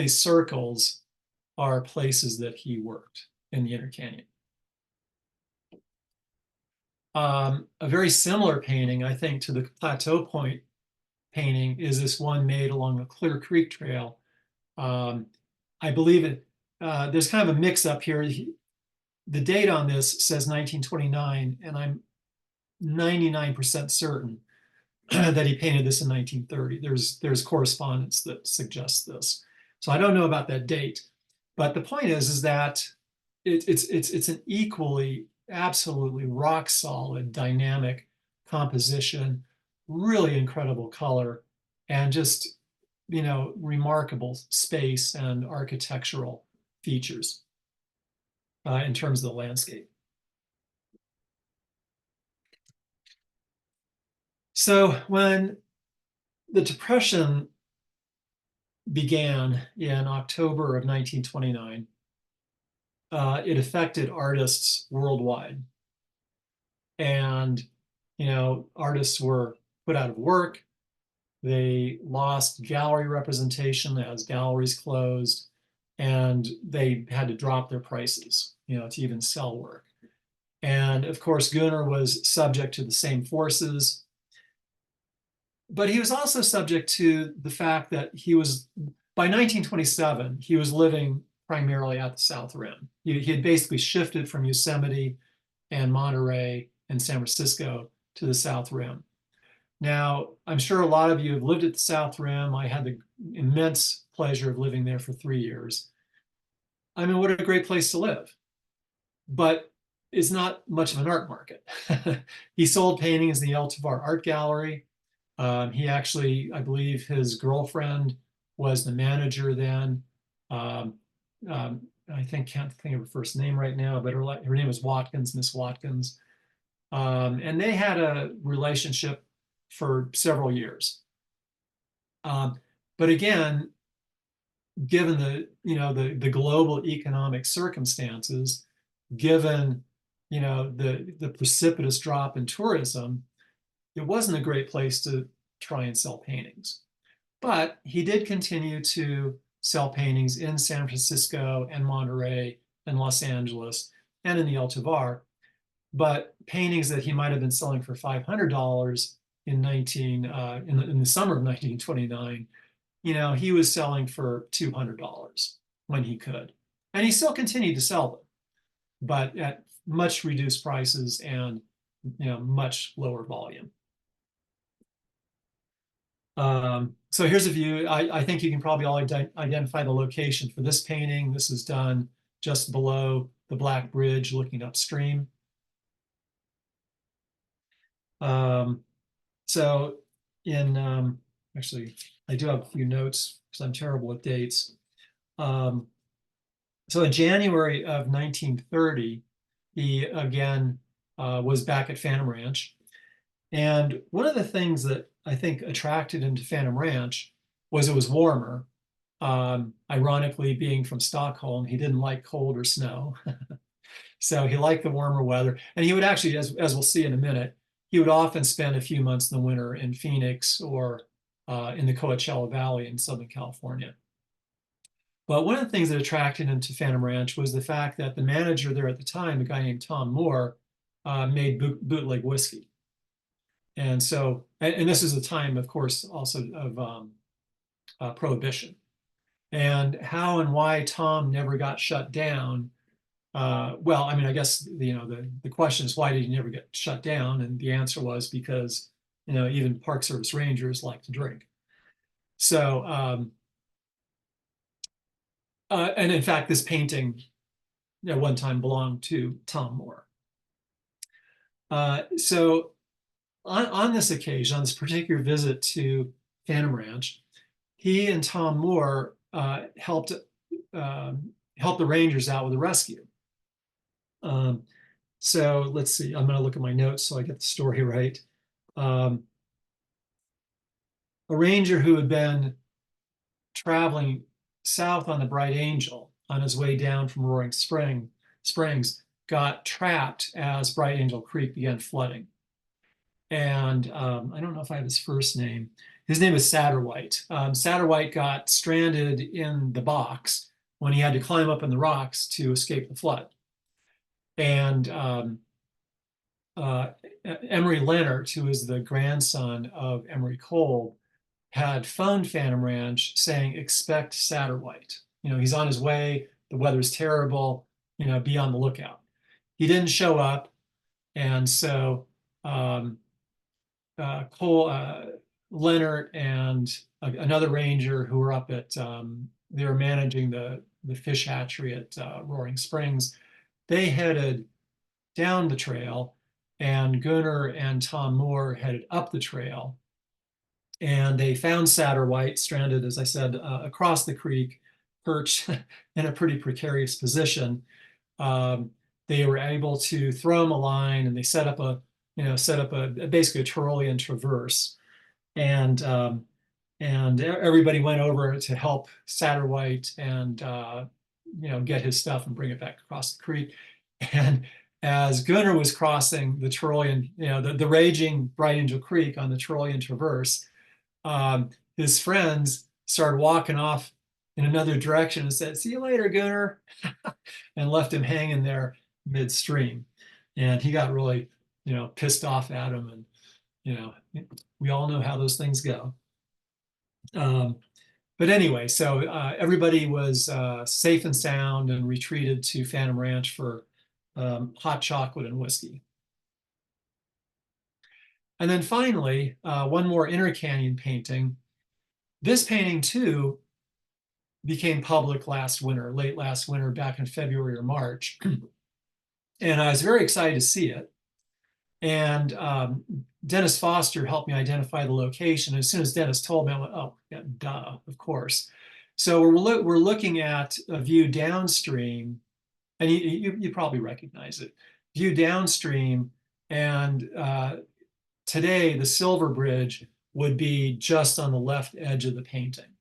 Speaker 1: circles are places that he worked in the Inner Canyon. A very similar painting, I think, to the Plateau Point painting is this one made along the Clear Creek Trail. I believe it, there's kind of a mix up here. The date on this says 1929, and I'm 99% certain that he painted this in 1930. There's correspondence that suggests this. So I don't know about that date, but the point is that it's an equally, absolutely rock solid, dynamic composition, really incredible color, and just, remarkable space and architectural features in terms of the landscape. So when the Depression began in October of 1929, it affected artists worldwide. And, artists were put out of work. They lost gallery representation as galleries closed, and they had to drop their prices, to even sell work. And of course, Gunnar was subject to the same forces. But he was also subject to the fact that by 1927, he was living primarily at the South Rim. He had basically shifted from Yosemite and Monterey and San Francisco to the South Rim. Now, I'm sure a lot of you have lived at the South Rim. I had the immense pleasure of living there for 3 years. I mean, what a great place to live. But it's not much of an art market. He sold paintings in the El Tovar Art Gallery. He actually, I believe his girlfriend was the manager then. I can't think of her first name right now, but her name was Watkins, Miss Watkins. And they had a relationship for several years. But again, given the global economic circumstances, given the precipitous drop in tourism, it wasn't a great place to try and sell paintings. But he did continue to sell paintings in San Francisco and Monterey and Los Angeles and in the El Tovar. But paintings that he might have been selling for $500 in the summer of 1929, he was selling for $200 when he could. And he still continued to sell them, but at much reduced prices and much lower volume. So here's a view. I think you can probably all identify the location for this painting. This is done just below the Black Bridge looking upstream. So actually, I do have a few notes because I'm terrible with dates. So in January of 1930, he again was back at Phantom Ranch. And one of the things that I think attracted him to Phantom Ranch was it was warmer. Ironically, being from Stockholm, he didn't like cold or snow. So he liked the warmer weather. And he would actually, as we'll see in a minute, he would often spend a few months in the winter in Phoenix or in the Coachella Valley in Southern California. But one of the things that attracted him to Phantom Ranch was the fact that the manager there at the time, a guy named Tom Moore, made bootleg whiskey. And so, and this is a time, of course, also of prohibition. And how and why Tom never got shut down. Well, I mean, I guess, the question is, why did he never get shut down? And the answer was because, even Park Service rangers like to drink. So, and in fact, this painting at one time belonged to Tom Moore. So on this occasion, on this particular visit to Phantom Ranch, he and Tom Moore helped the Rangers out with a rescue. So let's see, I'm going to look at my notes so I get the story right. A ranger who had been traveling south on the Bright Angel on his way down from Roaring Springs got trapped as Bright Angel Creek began flooding. And I don't know if I have his first name. His name is Satterwhite. Satterwhite got stranded in the box when he had to climb up in the rocks to escape the flood. And Emery Leonard, who is the grandson of Emery Cole, had phoned Phantom Ranch saying, expect Satterwhite. He's on his way. The weather's terrible. Be on the lookout. He didn't show up. And so um, Cole, Leonard and another ranger who were up at, they were managing the fish hatchery at Roaring Springs. They headed down the trail, and Gunnar and Tom Moore headed up the trail. And they found Satterwhite stranded, as I said, across the creek, perched in a pretty precarious position. Um, they were able to throw him a line, and they set up basically a Tyrolean traverse, and everybody went over to help Satterwhite and get his stuff and bring it back across the creek. And as Gunnar was crossing the Tyrolean, the raging Bright Angel Creek on the Tyrolean traverse, his friends started walking off in another direction and said, "See you later, Gunnar," and left him hanging there midstream. And he got really, pissed off at him. And, we all know how those things go. But anyway, so everybody was safe and sound and retreated to Phantom Ranch for hot chocolate and whiskey. And then finally, one more Inner Canyon painting. This painting too became public late last winter, back in February or March. And I was very excited to see it. And Dennis Foster helped me identify the location. As soon as Dennis told me, I went, "Oh, yeah, duh, of course." So we're looking at a view downstream, and you probably recognize it. View downstream, and today the Silver Bridge would be just on the left edge of the painting,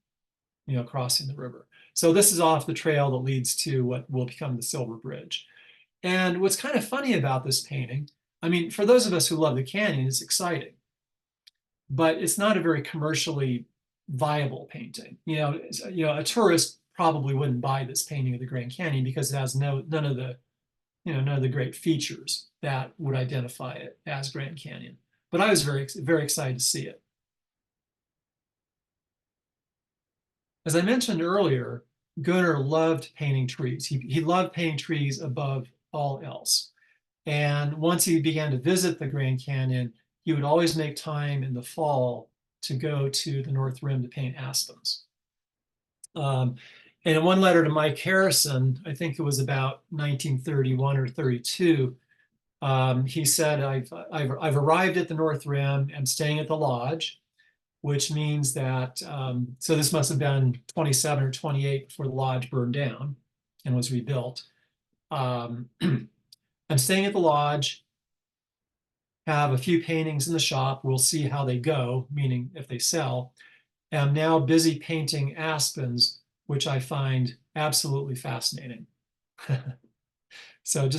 Speaker 1: crossing the river. So this is off the trail that leads to what will become the Silver Bridge. And what's kind of funny about this painting, I mean, for those of us who love the canyon, it's exciting, but it's not a very commercially viable painting. A tourist probably wouldn't buy this painting of the Grand Canyon because it has none of the great features that would identify it as Grand Canyon. But I was very, very excited to see it. As I mentioned earlier, Gunnar loved painting trees. He loved painting trees above all else. And once he began to visit the Grand Canyon, he would always make time in the fall to go to the North Rim to paint aspens. And in one letter to Mike Harrison, I think it was about 1931 or 32, he said, I've arrived at the North Rim and staying at the lodge, which means that, so this must have been 27 or 28 before the lodge burned down and was rebuilt. I'm staying at the lodge, have a few paintings in the shop. We'll see how they go, meaning if they sell. I'm now busy painting aspens, which I find absolutely fascinating. So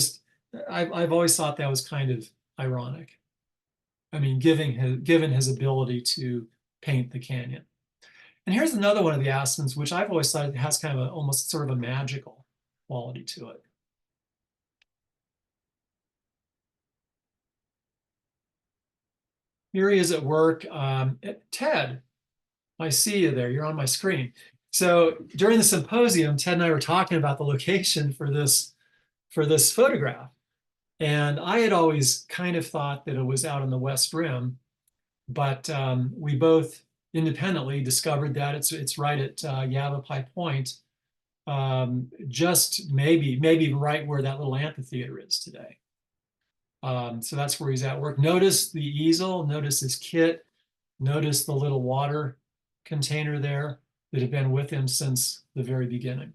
Speaker 1: I've always thought that was kind of ironic. I mean, given his ability to paint the canyon. And here's another one of the aspens, which I've always thought has kind of almost sort of a magical quality to it. Here he is at work. Ted, I see you there. You're on my screen. So during the symposium, Ted and I were talking about the location for this photograph. And I had always kind of thought that it was out on the West Rim, but we both independently discovered that it's right at Yavapai Point, just maybe right where that little amphitheater is today. So that's where he's at work. Notice the easel, notice his kit, notice the little water container there that had been with him since the very beginning.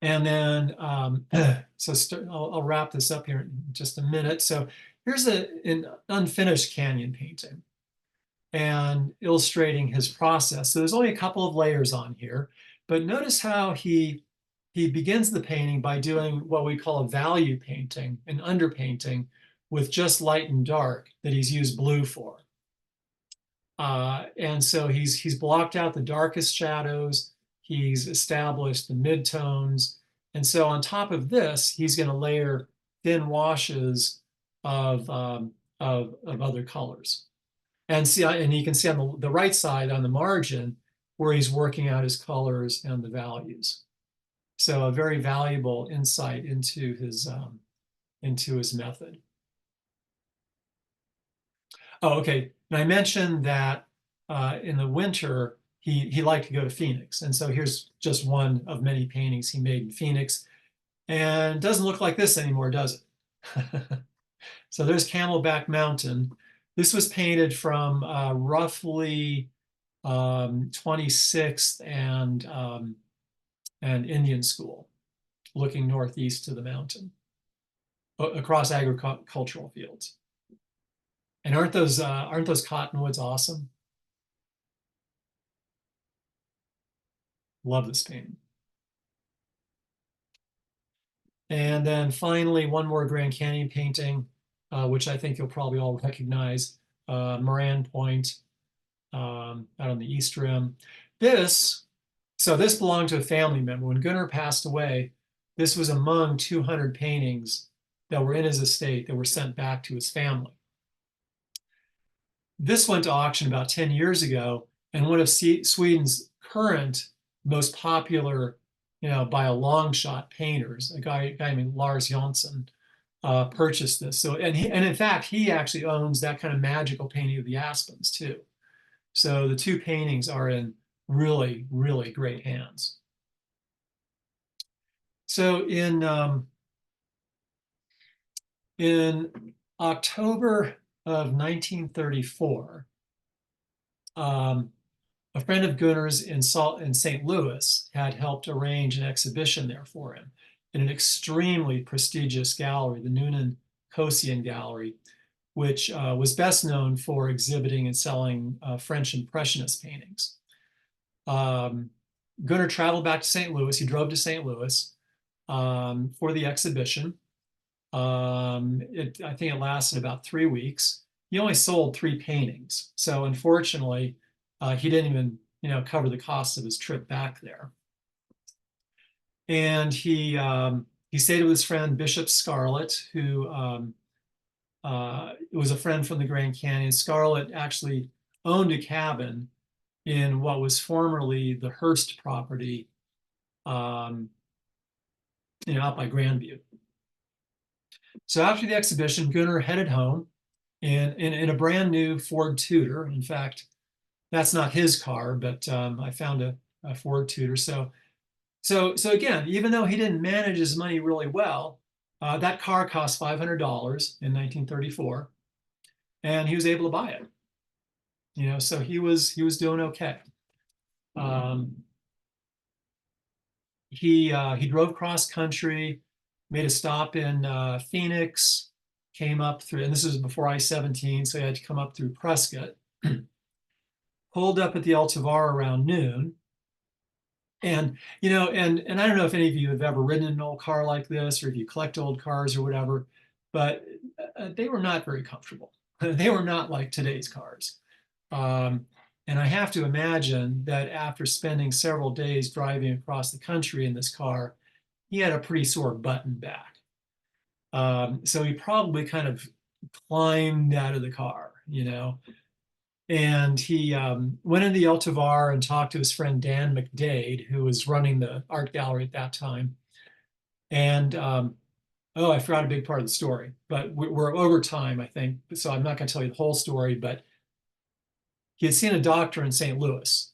Speaker 1: And then, I'll wrap this up here in just a minute. So here's an unfinished canyon painting and illustrating his process. So there's only a couple of layers on here, but notice how he begins the painting by doing what we call a value painting, an underpainting with just light and dark that he's used blue for. And so he's blocked out the darkest shadows. He's established the midtones, And so on top of this, he's going to layer thin washes of other colors. And see, and you can see on the right side on the margin where he's working out his colors and the values. So a very valuable insight into his method. Oh, okay. And I mentioned that in the winter he liked to go to Phoenix, and so here's just one of many paintings he made in Phoenix, and it doesn't look like this anymore, does it? So there's Camelback Mountain. This was painted from roughly 26th and Indian School, looking northeast to the mountain, across agricultural fields. And aren't those cottonwoods awesome? Love this painting. And then finally, one more Grand Canyon painting, which I think you'll probably all recognize, Moran Point, out on the East Rim. So this belonged to a family member. When Gunnar passed away, this was among 200 paintings that were in his estate that were sent back to his family. This went to auction about 10 years ago, and one of Sweden's current most popular, by a long shot painters, a guy named Lars Jonsson, purchased this. So, and in fact, he actually owns that kind of magical painting of the Aspens too. So the two paintings are in really, really great hands. So in October of 1934, a friend of Gunnar's in St. Louis had helped arrange an exhibition there for him in an extremely prestigious gallery, the Noonan Kosian Gallery, which was best known for exhibiting and selling French Impressionist paintings. Gunnar traveled back to St. Louis. He drove to St. Louis for the exhibition. I think it lasted about 3 weeks. He only sold 3 paintings. So unfortunately, he didn't even, cover the cost of his trip back there. And he stayed with his friend Bishop Scarlett, who was a friend from the Grand Canyon. Scarlett actually owned a cabin in what was formerly the Hearst property, out by Grandview. So after the exhibition, Gunnar headed home in a brand new Ford Tudor. In fact, that's not his car, but I found a Ford Tudor. So again, even though he didn't manage his money really well, that car cost $500 in 1934, and he was able to buy it. So he was doing okay. He drove cross country, made a stop in Phoenix, came up through, and this was before I-17, so he had to come up through Prescott. Pulled up at the El Tovar around noon. And, and I don't know if any of you have ever ridden in an old car like this, or if you collect old cars or whatever, but they were not very comfortable. They were not like today's cars. And I have to imagine that after spending several days driving across the country in this car, he had a pretty sore butt and back. So he probably kind of climbed out of the car, and he went into the El Tovar and talked to his friend Dan McDade, who was running the art gallery at that time. And I forgot a big part of the story, but we're over time, I think, so I'm not going to tell you the whole story. But he had seen a doctor in St. Louis.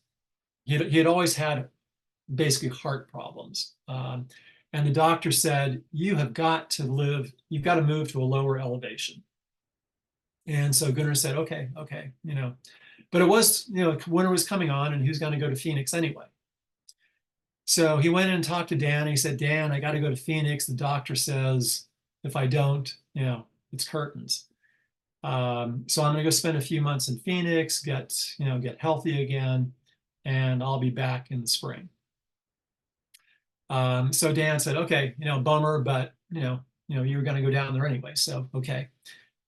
Speaker 1: He had always had basically heart problems, and the doctor said, you've got to move to a lower elevation. And so Gunnar said, okay, but it was, winter was coming on, and he was going to go to Phoenix anyway. So he went in and talked to Dan, and he said, Dan, I got to go to Phoenix. The doctor says, if I don't, it's curtains. So I'm going to go spend a few months in Phoenix, get healthy again, and I'll be back in the spring. So Dan said, okay, bummer, but you were going to go down there anyway. So, okay.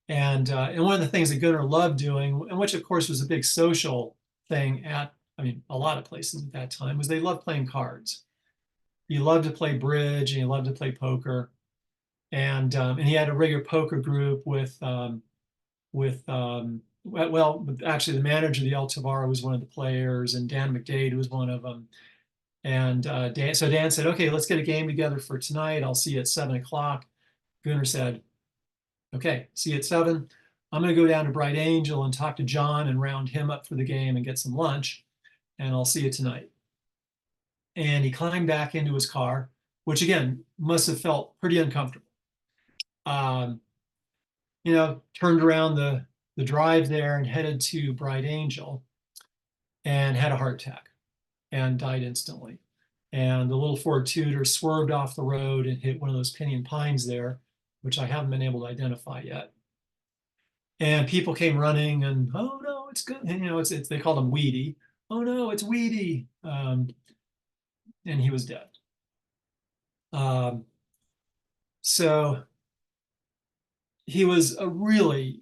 Speaker 1: And one of the things that Gunnar loved doing, and which of course was a big social thing a lot of places at that time, was they loved playing cards. He loved to play bridge and he loved to play poker. And he had a regular poker group well, actually the manager of the El Tavaro was one of the players, and Dan McDade was one of them. And so Dan said, okay, let's get a game together for tonight. I'll see you at 7 o'clock. Gunnar said, okay, see you at 7. I'm going to go down to Bright Angel and talk to John and round him up for the game and get some lunch, and I'll see you tonight. And he climbed back into his car, which again must have felt pretty uncomfortable. Um, Turned around the drive there and headed to Bright Angel and had a heart attack and died instantly. And the little Ford Tudor swerved off the road and hit one of those pinyon pines there, which I haven't been able to identify yet. And people came running and, oh no, it's good. And, they called him Weedy. Oh no, it's Weedy. And he was dead. So he was a really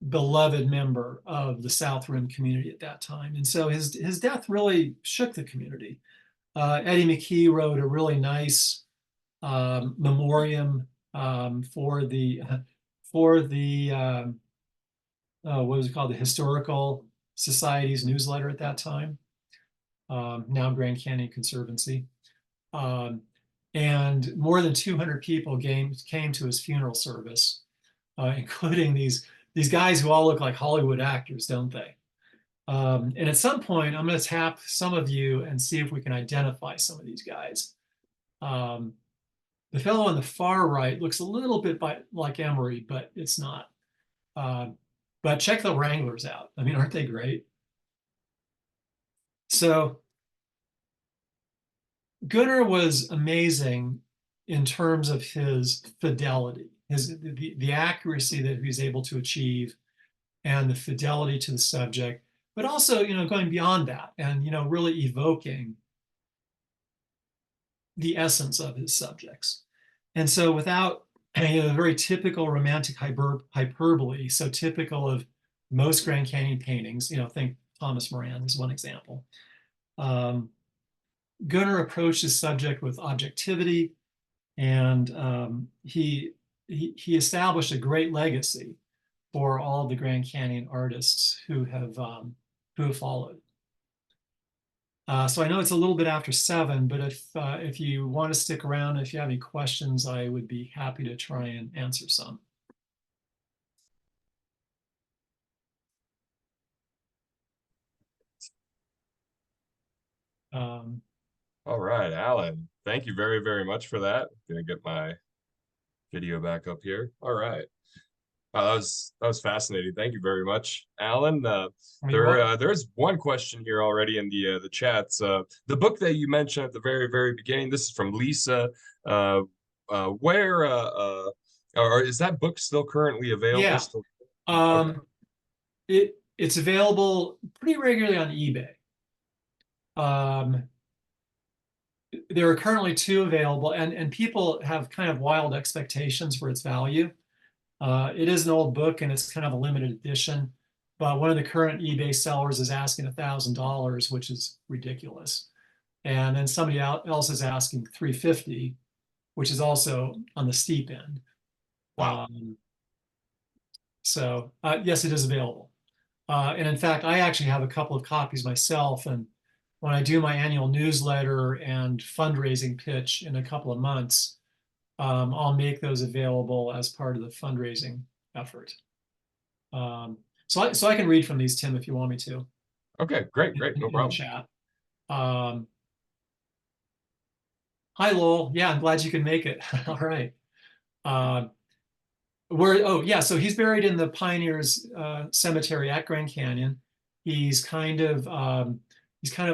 Speaker 1: beloved member of the South Rim community at that time. And so his death really shook the community. Eddie McKee wrote a really nice memoriam for the what was it called, the Historical Society's newsletter at that time, now Grand Canyon Conservancy. And more than 200 people came to his funeral service, including these guys who all look like Hollywood actors, don't they? And at some point, I'm going to tap some of you and see if we can identify some of these guys. The fellow on the far right looks a little bit like Emery, but it's not. But check the Wranglers out. I mean, aren't they great? So Gunnar was amazing in terms of his fidelity, the accuracy that he was able to achieve, and the fidelity to the subject, but also, going beyond that and, really evoking the essence of his subjects. And so without a very typical romantic hyperbole, so typical of most Grand Canyon paintings, think Thomas Moran is one example. Gunnar approached his subject with objectivity, and he established a great legacy for all the Grand Canyon artists who have followed. So I know it's a little bit after 7, but if you want to stick around, if you have any questions, I would be happy to try and answer some.
Speaker 2: All right, Alan, thank you very, very much for that. Gonna get my video back up here. All right. That was fascinating. Thank you very much, Alan. There's one question here already in the chats. The book that you mentioned at the very, very beginning, this is from Lisa. Where or is that book still currently available?
Speaker 1: Yeah.
Speaker 2: Okay.
Speaker 1: It's available pretty regularly on eBay. There are currently 2 available, and people have kind of wild expectations for its value. It is an old book and it's kind of a limited edition, but one of the current eBay sellers is asking $1,000, which is ridiculous. And then somebody else is asking $350, which is also on the steep end.
Speaker 2: Wow.
Speaker 1: So yes, it is available. And in fact, I actually have a couple of copies myself. And when I do my annual newsletter and fundraising pitch in a couple of months, I'll make those available as part of the fundraising effort. So I can read from these, Tim, if you want me to.
Speaker 2: Okay, great, no problem.
Speaker 1: In the chat. Hi, Lowell. Yeah, I'm glad you can make it. All right. So he's buried in the Pioneers Cemetery at Grand Canyon. He's kind of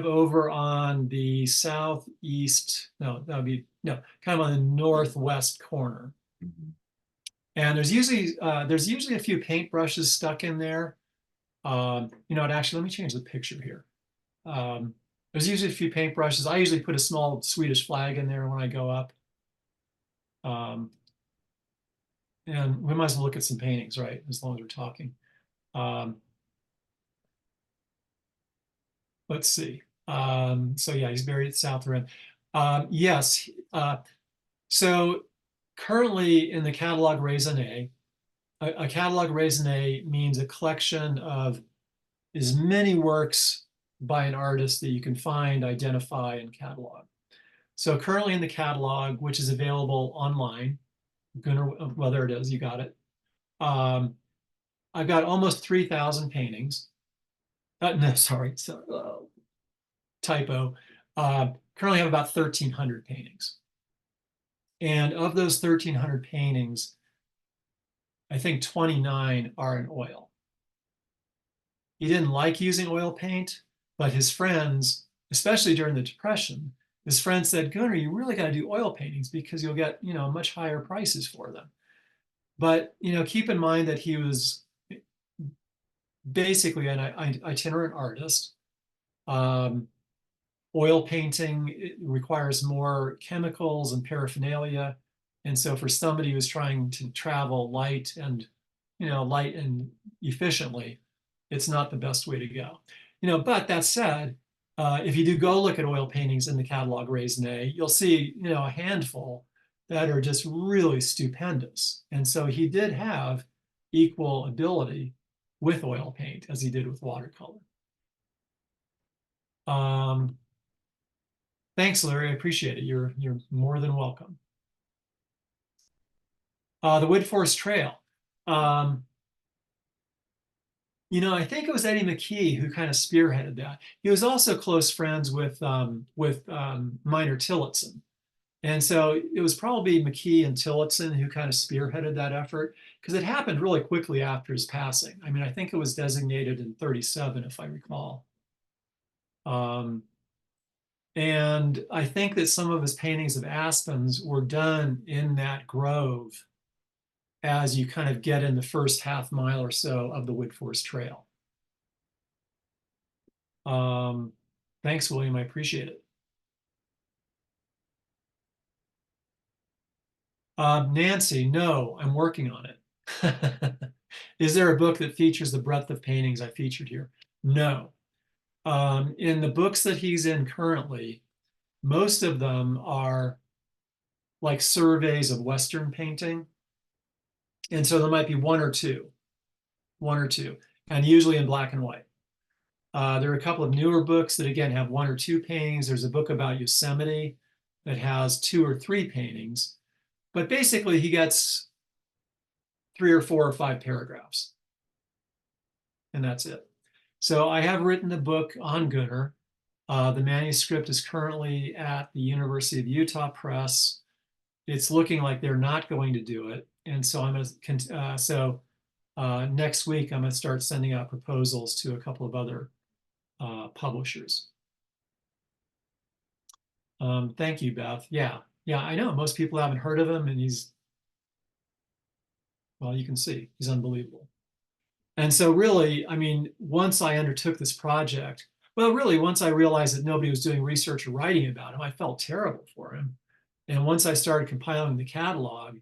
Speaker 1: over on the southeast. No, that would be kind of on the northwest corner.
Speaker 2: Mm-hmm.
Speaker 1: And there's usually a few paintbrushes stuck in there. Actually, let me change the picture here. There's usually a few paintbrushes. I usually put a small Swedish flag in there when I go up. And we might as well look at some paintings, right? As long as we're talking. Let's see. So yeah, he's buried at South Rim. Yes. So currently in the catalog raisonné, a catalog raisonné means a collection of as many works by an artist that you can find, identify, and catalog. So currently in the catalog, which is available online, Gunnar, well, there it is, you got it. I've got almost 3,000 paintings. No, sorry, typo. Currently have about 1,300 paintings. And of those 1,300 paintings, I think 29 are in oil. He didn't like using oil paint, but his friends, especially during the Depression, his friends said, Gunnar, you really got to do oil paintings because you'll get, much higher prices for them. But, keep in mind that he was basically an itinerant artist. Oil painting requires more chemicals and paraphernalia. And so for somebody who's trying to travel light and efficiently, it's not the best way to go. But that said, if you do go look at oil paintings in the catalog raisonné, you'll see, a handful that are just really stupendous. And so he did have equal ability with oil paint as he did with watercolor. Thanks, Larry. I appreciate it. You're more than welcome. The Widforss Trail. I think it was Eddie McKee who kind of spearheaded that. He was also close friends with Minor Tillotson. And so it was probably McKee and Tillotson who kind of spearheaded that effort because it happened really quickly after his passing. I mean, I think it was designated in 1937, if I recall. And I think that some of his paintings of aspens were done in that grove as you kind of get in the first half mile or so of the Widforss Trail. Thanks, William. I appreciate it. Nancy, no, I'm working on it. Is there a book that features the breadth of paintings I featured here? No. In the books that he's in currently, most of them are like surveys of Western painting. And so there might be one or two, and usually in black and white. There are a couple of newer books that, again, have one or two paintings. There's a book about Yosemite that has 2 or 3 paintings. But basically, he gets 3 or 4 or 5 paragraphs. And that's it. So I have written a book on Gunnar. The manuscript is currently at the University of Utah Press. It's looking like they're not going to do it. And so next week, I'm going to start sending out proposals to a couple of other publishers. Thank you, Beth. Yeah, I know. Most people haven't heard of him, and well, you can see, he's unbelievable. And so really, I mean, once I undertook this project, once I realized that nobody was doing research or writing about him, I felt terrible for him. And once I started compiling the catalog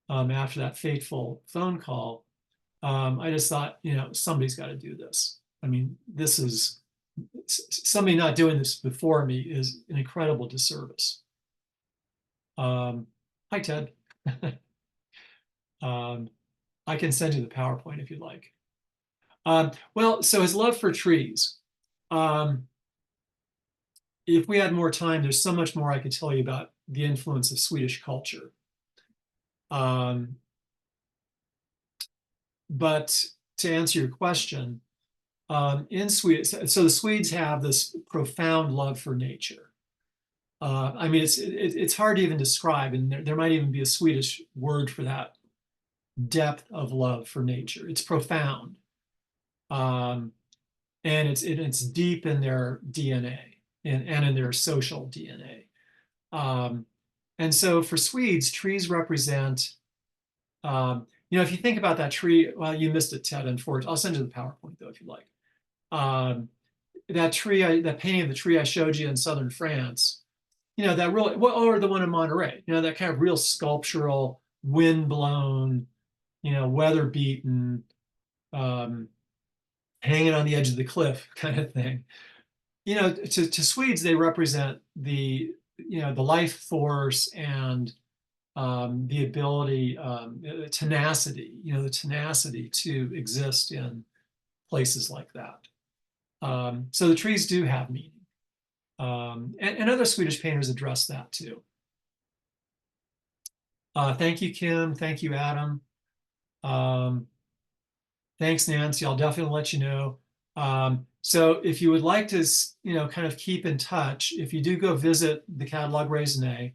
Speaker 1: after that fateful phone call, I just thought, somebody's got to do this. I mean, this is somebody not doing this before me is an incredible disservice. Hi, Ted. I can send you the PowerPoint if you'd like. So his love for trees. If we had more time, there's so much more I could tell you about the influence of Swedish culture. But to answer your question, in Sweden, so the Swedes have this profound love for nature. I mean, it's hard to even describe, and there might even be a Swedish word for that depth of love for nature. It's profound, and it's deep in their DNA and in their social DNA. And so for Swedes, trees represent, if you think about that tree, well, you missed it, Ted, unfortunately. I'll send you the PowerPoint though, if you like. That painting of the tree I showed you in southern France, that really, or the one in Monterey, that kind of real sculptural, wind-blown, weather beaten, hanging on the edge of the cliff kind of thing. To Swedes, they represent the the life force and the ability, tenacity, the tenacity to exist in places like that. So the trees do have meaning. And other Swedish painters address that too. Thank you, Kim. Thank you, Adam. Thanks, Nancy. I'll definitely let you know. So if you would like to, kind of keep in touch, if you do go visit the catalog raisonné,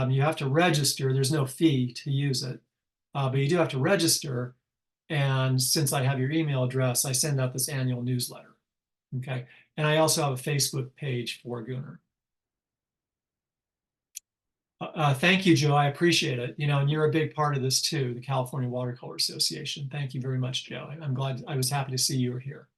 Speaker 1: you have to register. There's no fee to use it, but you do have to register. And since I have your email address, I send out this annual newsletter. Okay. And I also have a Facebook page for Gunnar. Thank you, Joe. I appreciate it. And you're a big part of this too, the California Watercolor Association. Thank you very much, Joe. I'm glad. I was happy to see you were here.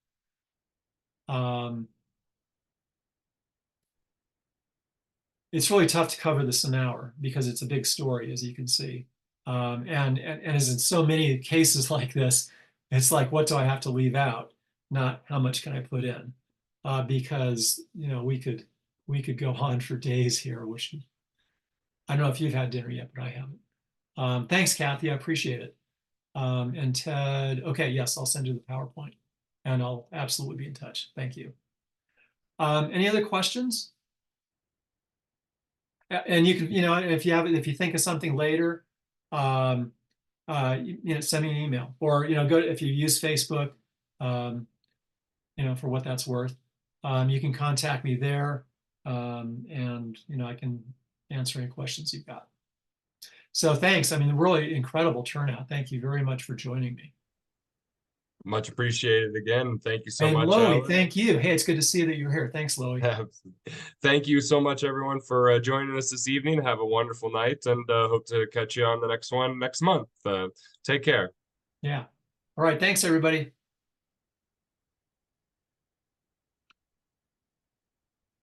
Speaker 1: It's really tough to cover this an hour because it's a big story, as you can see. And as in so many cases like this, it's like, what do I have to leave out? Not how much can I put in? Because we could go on for days here, which I don't know if you've had dinner yet, but I haven't. Thanks, Kathy. I appreciate it. And Ted, okay, yes, I'll send you the PowerPoint and I'll absolutely be in touch. Thank you. Any other questions? And you can, if you think of something later, send me an email or, if you use Facebook, for what that's worth, you can contact me there. And, I can answer any questions you've got. So thanks. I mean, really incredible turnout. Thank you very much for joining me.
Speaker 2: Much appreciated again. Thank you so
Speaker 1: And
Speaker 2: much,
Speaker 1: Loie,
Speaker 2: Alan.
Speaker 1: thank you. Hey, it's good to see that you're here. Thanks, Loie.
Speaker 2: Thank you so much, everyone, for joining us this evening. Have a wonderful night, and hope to catch you on the next one next month. Take care.
Speaker 1: Yeah. All right. Thanks, everybody.